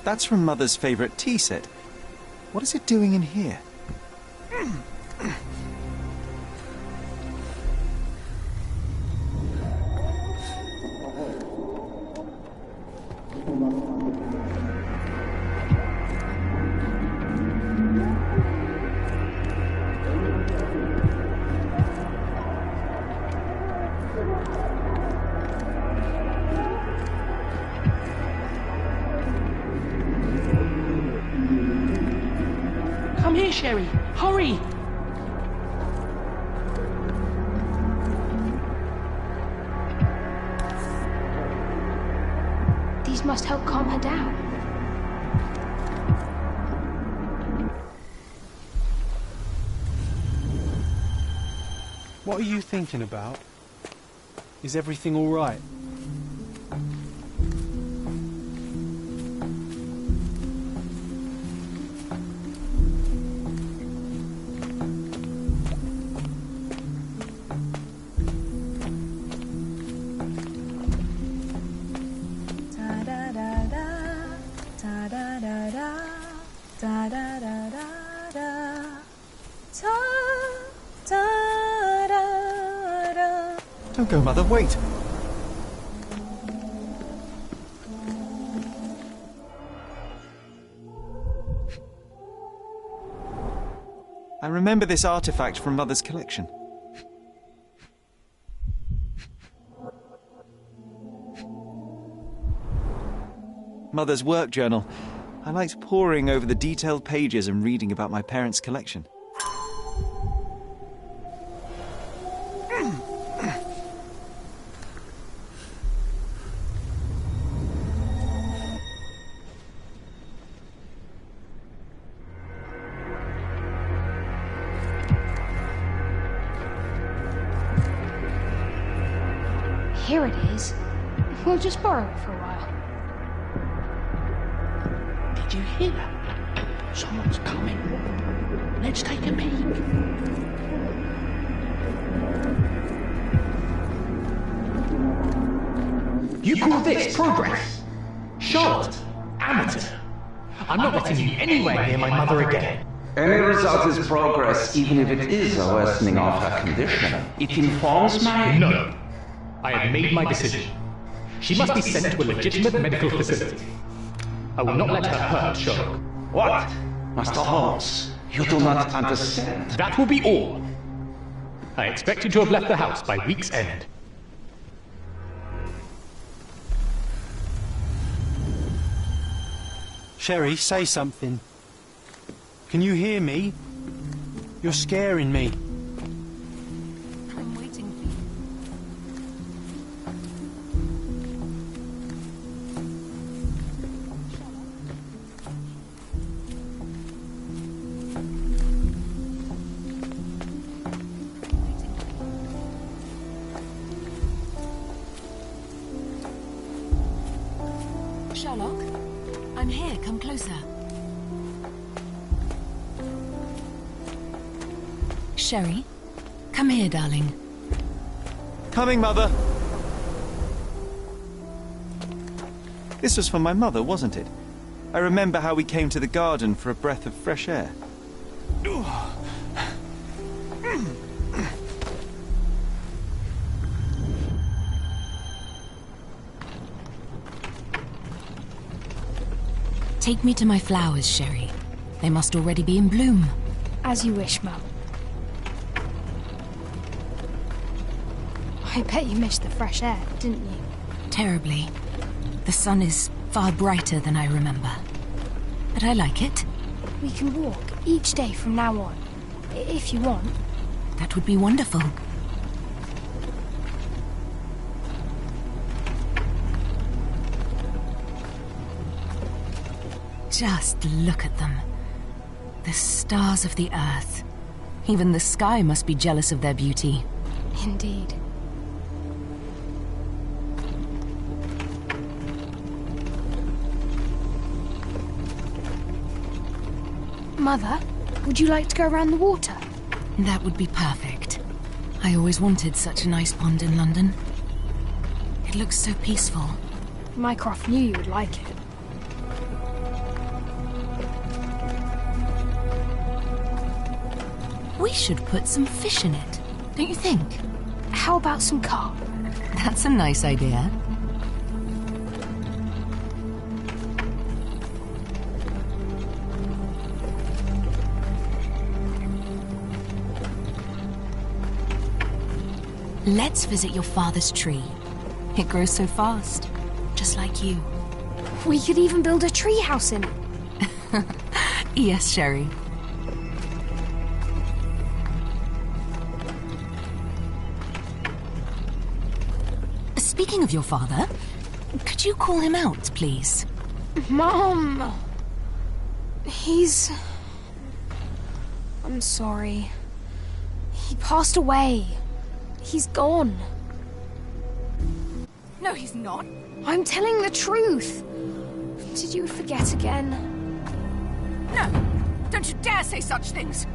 That's from Mother's favourite tea set. What is it doing in here? here, Sherry. Hurry! These must help calm her down. What are you thinking about? Is everything all right? Don't go, Mother, wait! I remember this artifact from Mother's collection. Mother's work journal. I liked poring over the detailed pages and reading about my parents' collection. Here it is. We'll just borrow it for a while. Did you hear that? Someone's coming. Let's take a peek. You call this progress? Charlotte, amateur. I'm not letting you anywhere near my mother again. Any result is progress, even if it is a worsening of her condition. It informs my... No. I have made my decision. She must be sent to a legitimate medical facility. I will not let her hurt Sherlock. What? Master Holmes, you do not understand. That will be all. I expect you to have left the house by week's end. Sherry, say something. Can you hear me? You're scaring me. I'm waiting for you. Sherlock, I'm here. Come closer. Sherry, come here, darling. Coming, Mother! This was for my mother, wasn't it? I remember how we came to the garden for a breath of fresh air. Take me to my flowers, Sherry. They must already be in bloom. As you wish, Mum. I bet you missed the fresh air, didn't you? Terribly. The sun is far brighter than I remember. But I like it. We can walk each day from now on, if you want. That would be wonderful. Just look at them. The stars of the earth. Even the sky must be jealous of their beauty. Indeed. Mother, would you like to go around the water? That would be perfect. I always wanted such a nice pond in London. It looks so peaceful. Mycroft knew you would like it. We should put some fish in it, don't you think? How about some carp? That's a nice idea. Let's visit your father's tree. It grows so fast, just like you. We could even build a tree house in it. Yes, Sherry. Speaking of your father, could you call him out, please? Mom! I'm sorry. He passed away. He's gone. No, he's not. I'm telling the truth. Did you forget again? No! Don't you dare say such things!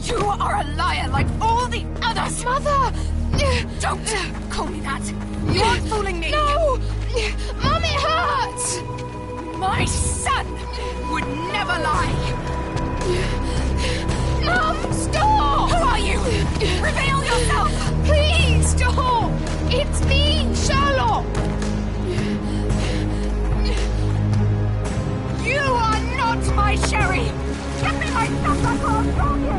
You are a liar like all the others! Mother! Don't call me that! You're fooling me! No! Mom, it hurts! My son would never lie! Mom, stop! Who are you? Reveal yourself! Please, stop! It's me, Sherlock! You are not my Sherry! Give me my stuff, I can't from you!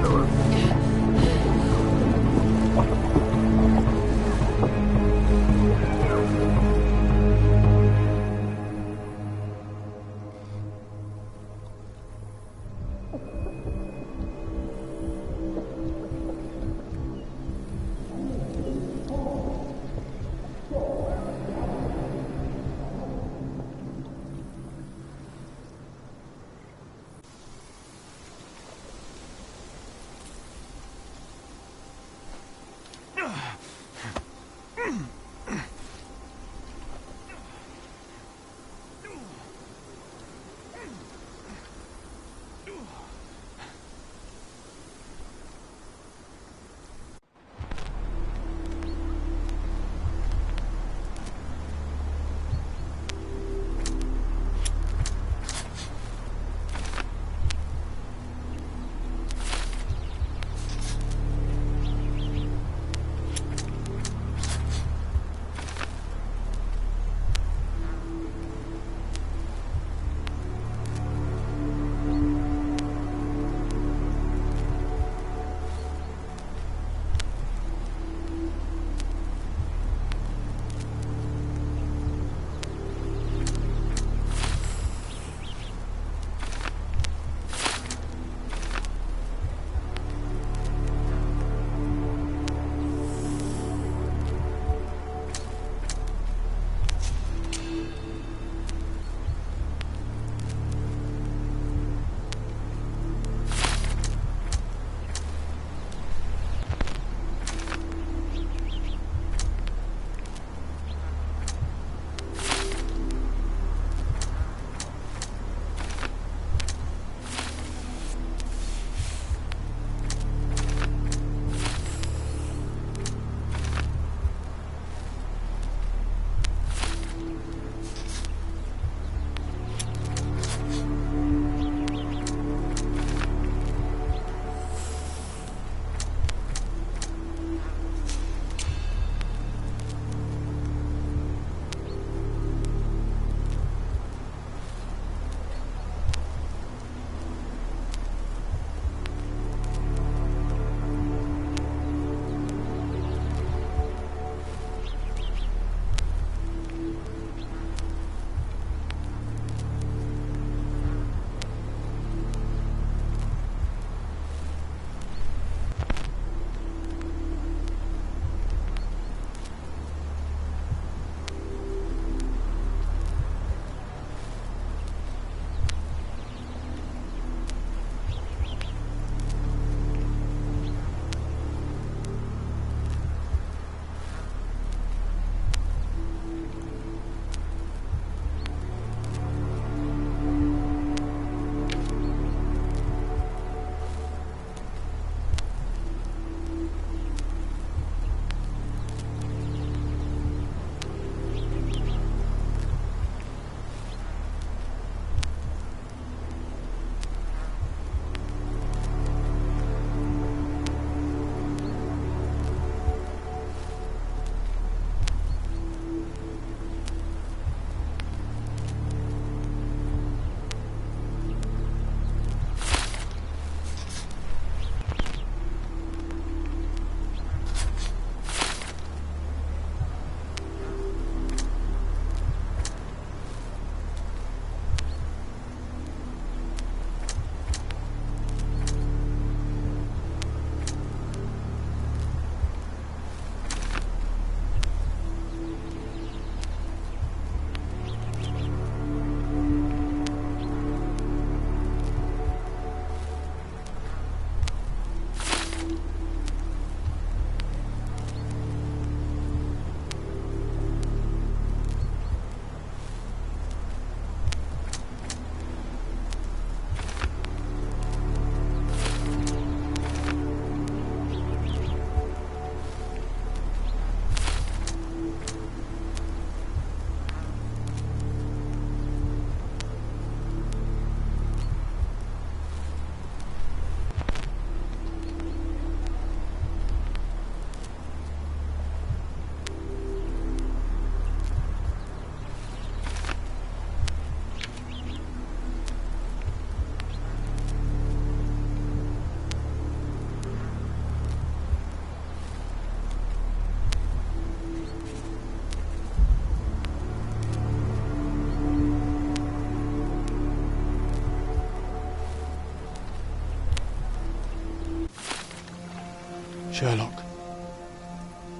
Sherlock.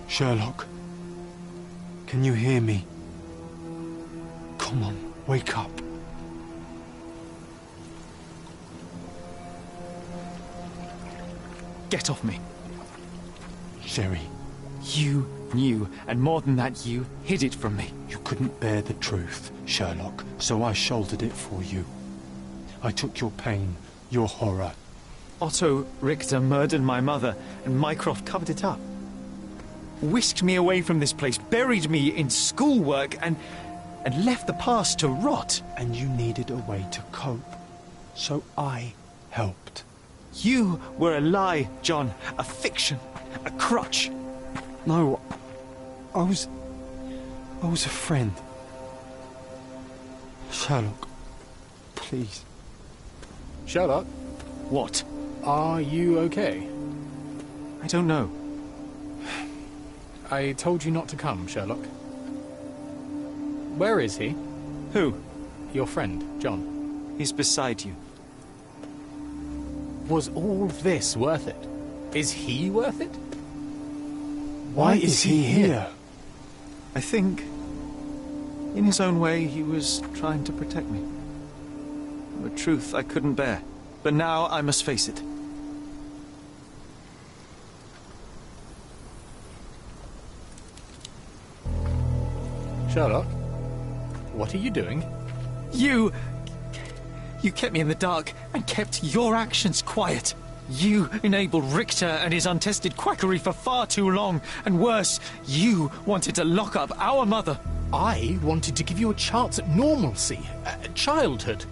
Sherlock. Can you hear me? Come on, wake up. Get off me. Sherry. You knew, and more than that, you hid it from me. You couldn't bear the truth, Sherlock, so I shouldered it for you. I took your pain, your horror. Otto Richter murdered my mother, and Mycroft covered it up. Whisked me away from this place, buried me in schoolwork, and left the past to rot. And you needed a way to cope, so I helped. You were a lie, John, a fiction, a crutch. No, I was a friend. Sherlock, please. Sherlock? What? Are you okay? I don't know. I told you not to come, Sherlock. Where is he? Who? Your friend, John. He's beside you. Was all this worth it? Is he worth it? Why is he here? I think, in his own way, he was trying to protect me. A truth I couldn't bear. But now I must face it. Sherlock, what are you doing? You kept me in the dark and kept your actions quiet. You enabled Richter and his untested quackery for far too long. And worse, you wanted to lock up our mother. I wanted to give you a chance at normalcy, childhood.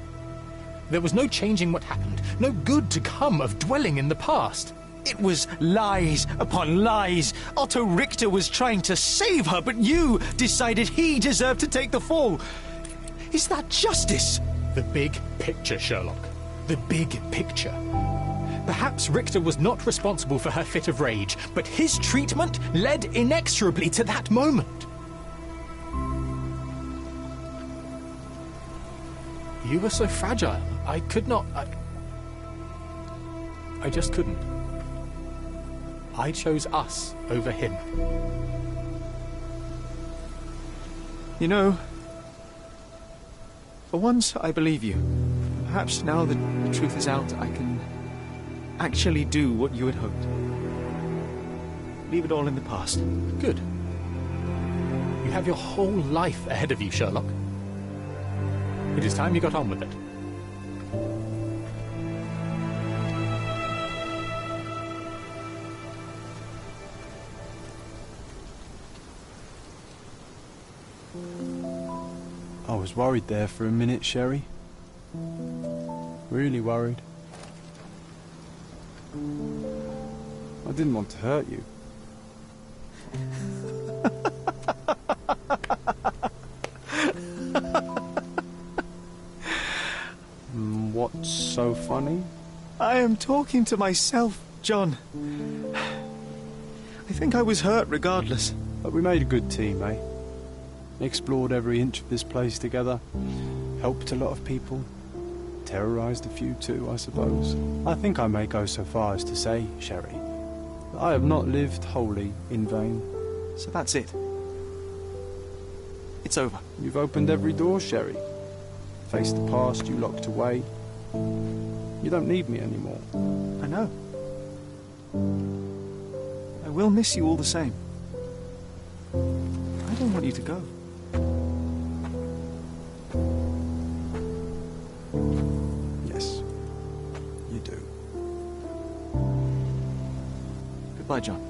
There was no changing what happened, no good to come of dwelling in the past. It was lies upon lies. Otto Richter was trying to save her, but you decided he deserved to take the fall. Is that justice? The big picture, Sherlock. The big picture. Perhaps Richter was not responsible for her fit of rage, but his treatment led inexorably to that moment. You were so fragile. I could not... I just couldn't. I chose us over him. You know, for once I believe you. Perhaps now that the truth is out, I can actually do what you had hoped. Leave it all in the past. Good. You have your whole life ahead of you, Sherlock. It is time you got on with it. I was worried there for a minute, Sherry. Really worried. I didn't want to hurt you. What's so funny? I am talking to myself, John. I think I was hurt regardless. But we made a good team, eh? Explored every inch of this place together. Helped a lot of people. Terrorized a few too, I suppose. I think I may go so far as to say, Sherry, that I have not lived wholly in vain. So that's it. It's over. You've opened every door, Sherry. Faced the past you locked away. You don't need me anymore. I know. I will miss you all the same. I don't want you to go. Yes, you do. Goodbye, John.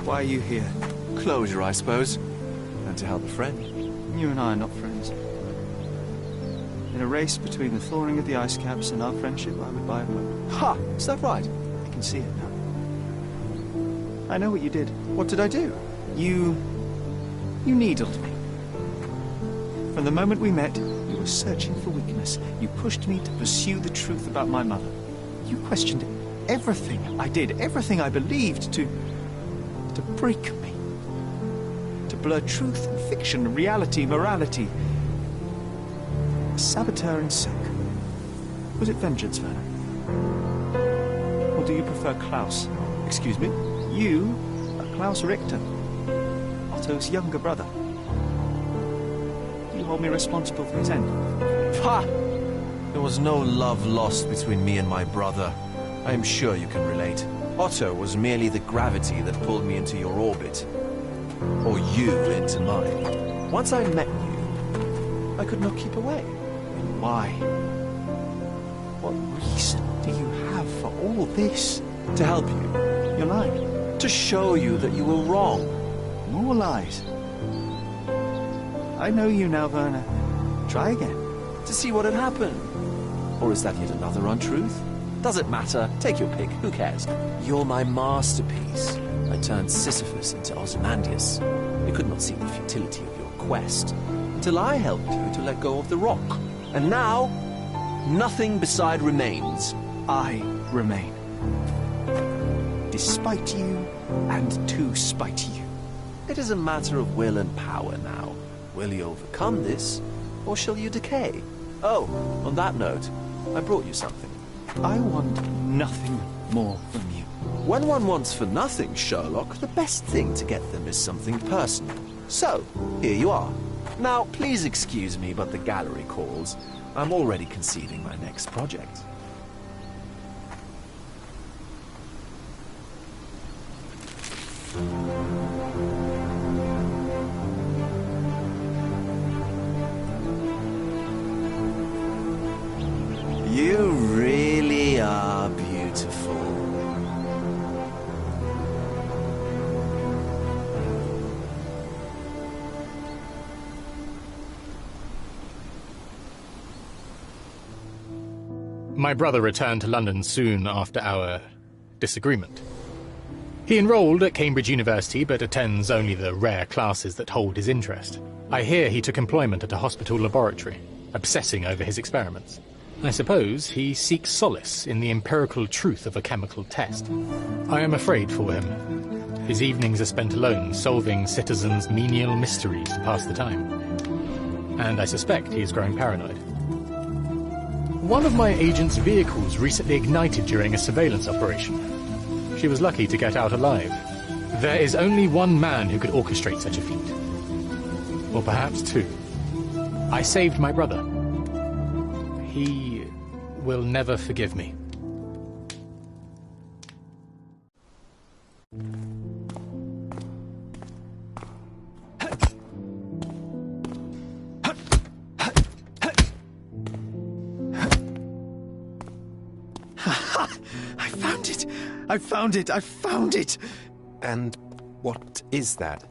Why are you here? Closure, I suppose. And to help a friend. You and I are not friends. In a race between the thawing of the ice caps and our friendship, I would buy a boat. Ha! Is that right? I can see it now. I know what you did. What did I do? You needled me. From the moment we met, you were searching for weakness. You pushed me to pursue the truth about my mother. You questioned everything I did, everything I believed, to break me. To blur truth and fiction, reality, morality. A saboteur in silk. Was it vengeance, Werner? Or do you prefer Klaus? Excuse me? You are Klaus Richter, Otto's younger brother. You hold me responsible for his end. Ha! There was no love lost between me and my brother. I am sure you can relate. Otto was merely the gravity that pulled me into your orbit. Or you into mine. Once I met you, I could not keep away. And why? What reason do you have for all this? To help you. You're lying. To show you that you were wrong. More lies. I know you now, Werner. Try again. To see what had happened. Or is that yet another untruth? Does it matter? Take your pick. Who cares? You're my masterpiece. I turned Sisyphus into Ozymandias. You could not see the futility of your quest until I helped you to let go of the rock. And now, nothing beside remains. I remain. Despite you, and to spite you. It is a matter of will and power now. Will you overcome this, or shall you decay? Oh, on that note, I brought you something. I want nothing more from you. When one wants for nothing, Sherlock, the best thing to get them is something personal. So, here you are. Now, please excuse me, but the gallery calls. I'm already conceiving my next project. You really are beautiful. My brother returned to London soon after our disagreement. He enrolled at Cambridge University, but attends only the rare classes that hold his interest. I hear he took employment at a hospital laboratory, obsessing over his experiments. I suppose he seeks solace in the empirical truth of a chemical test. I am afraid for him. His evenings are spent alone, solving citizens' menial mysteries to pass the time. And I suspect he is growing paranoid. One of my agent's vehicles recently ignited during a surveillance operation. She was lucky to get out alive. There is only one man who could orchestrate such a feat. Or perhaps two. I saved my brother. He will never forgive me. I found it! I found it! And what is that?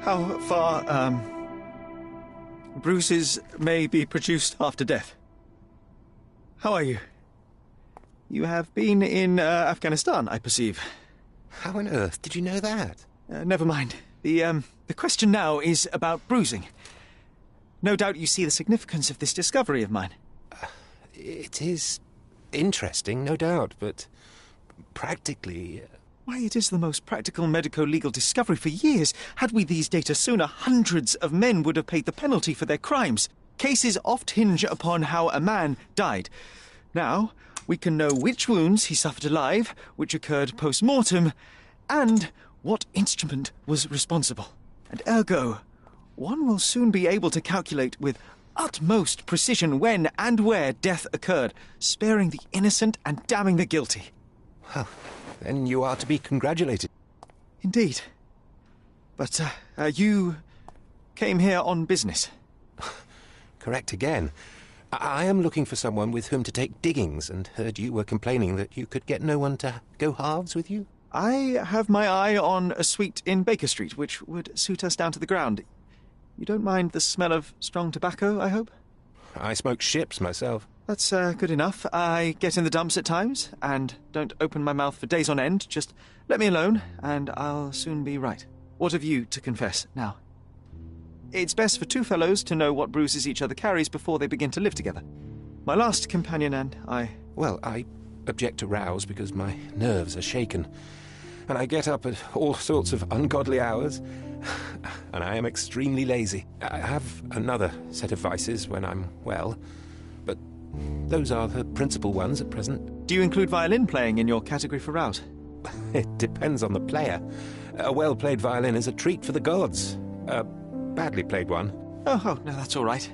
How far, bruises may be produced after death? How are you? You have been in Afghanistan, I perceive. How on earth did you know that? Never mind. The question now is about bruising. No doubt you see the significance of this discovery of mine. It is interesting, no doubt, but practically... Why, it is the most practical medico-legal discovery for years. Had we these data sooner, hundreds of men would have paid the penalty for their crimes. Cases oft hinge upon how a man died. Now, we can know which wounds he suffered alive, which occurred post-mortem, and what instrument was responsible. And ergo, one will soon be able to calculate with utmost precision when and where death occurred, sparing the innocent and damning the guilty. Well, then you are to be congratulated. Indeed. But, you came here on business. Correct again. I am looking for someone with whom to take diggings, and heard you were complaining that you could get no one to go halves with you. I have my eye on a suite in Baker Street, which would suit us down to the ground. You don't mind the smell of strong tobacco, I hope? I smoke ships myself. That's good enough. I get in the dumps at times, and don't open my mouth for days on end. Just let me alone, and I'll soon be right. What have you to confess now? It's best for two fellows to know what bruises each other carries before they begin to live together. My last companion and I... Well, I object to rows because my nerves are shaken, and I get up at all sorts of ungodly hours, and I am extremely lazy. I have another set of vices when I'm well, but those are the principal ones at present. Do you include violin playing in your category for rouse? It depends on the player. A well-played violin is a treat for the gods. A badly played one. Oh, no, that's all right.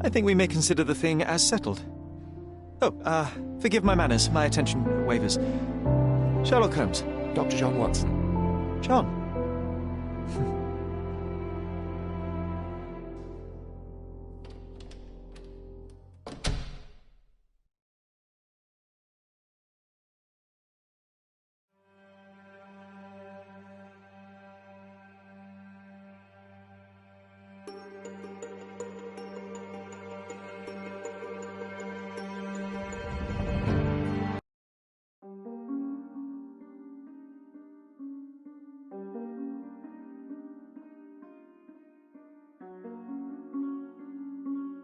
I think we may consider the thing as settled. Oh, forgive my manners. My attention wavers. Sherlock Holmes. Dr. John Watson. John.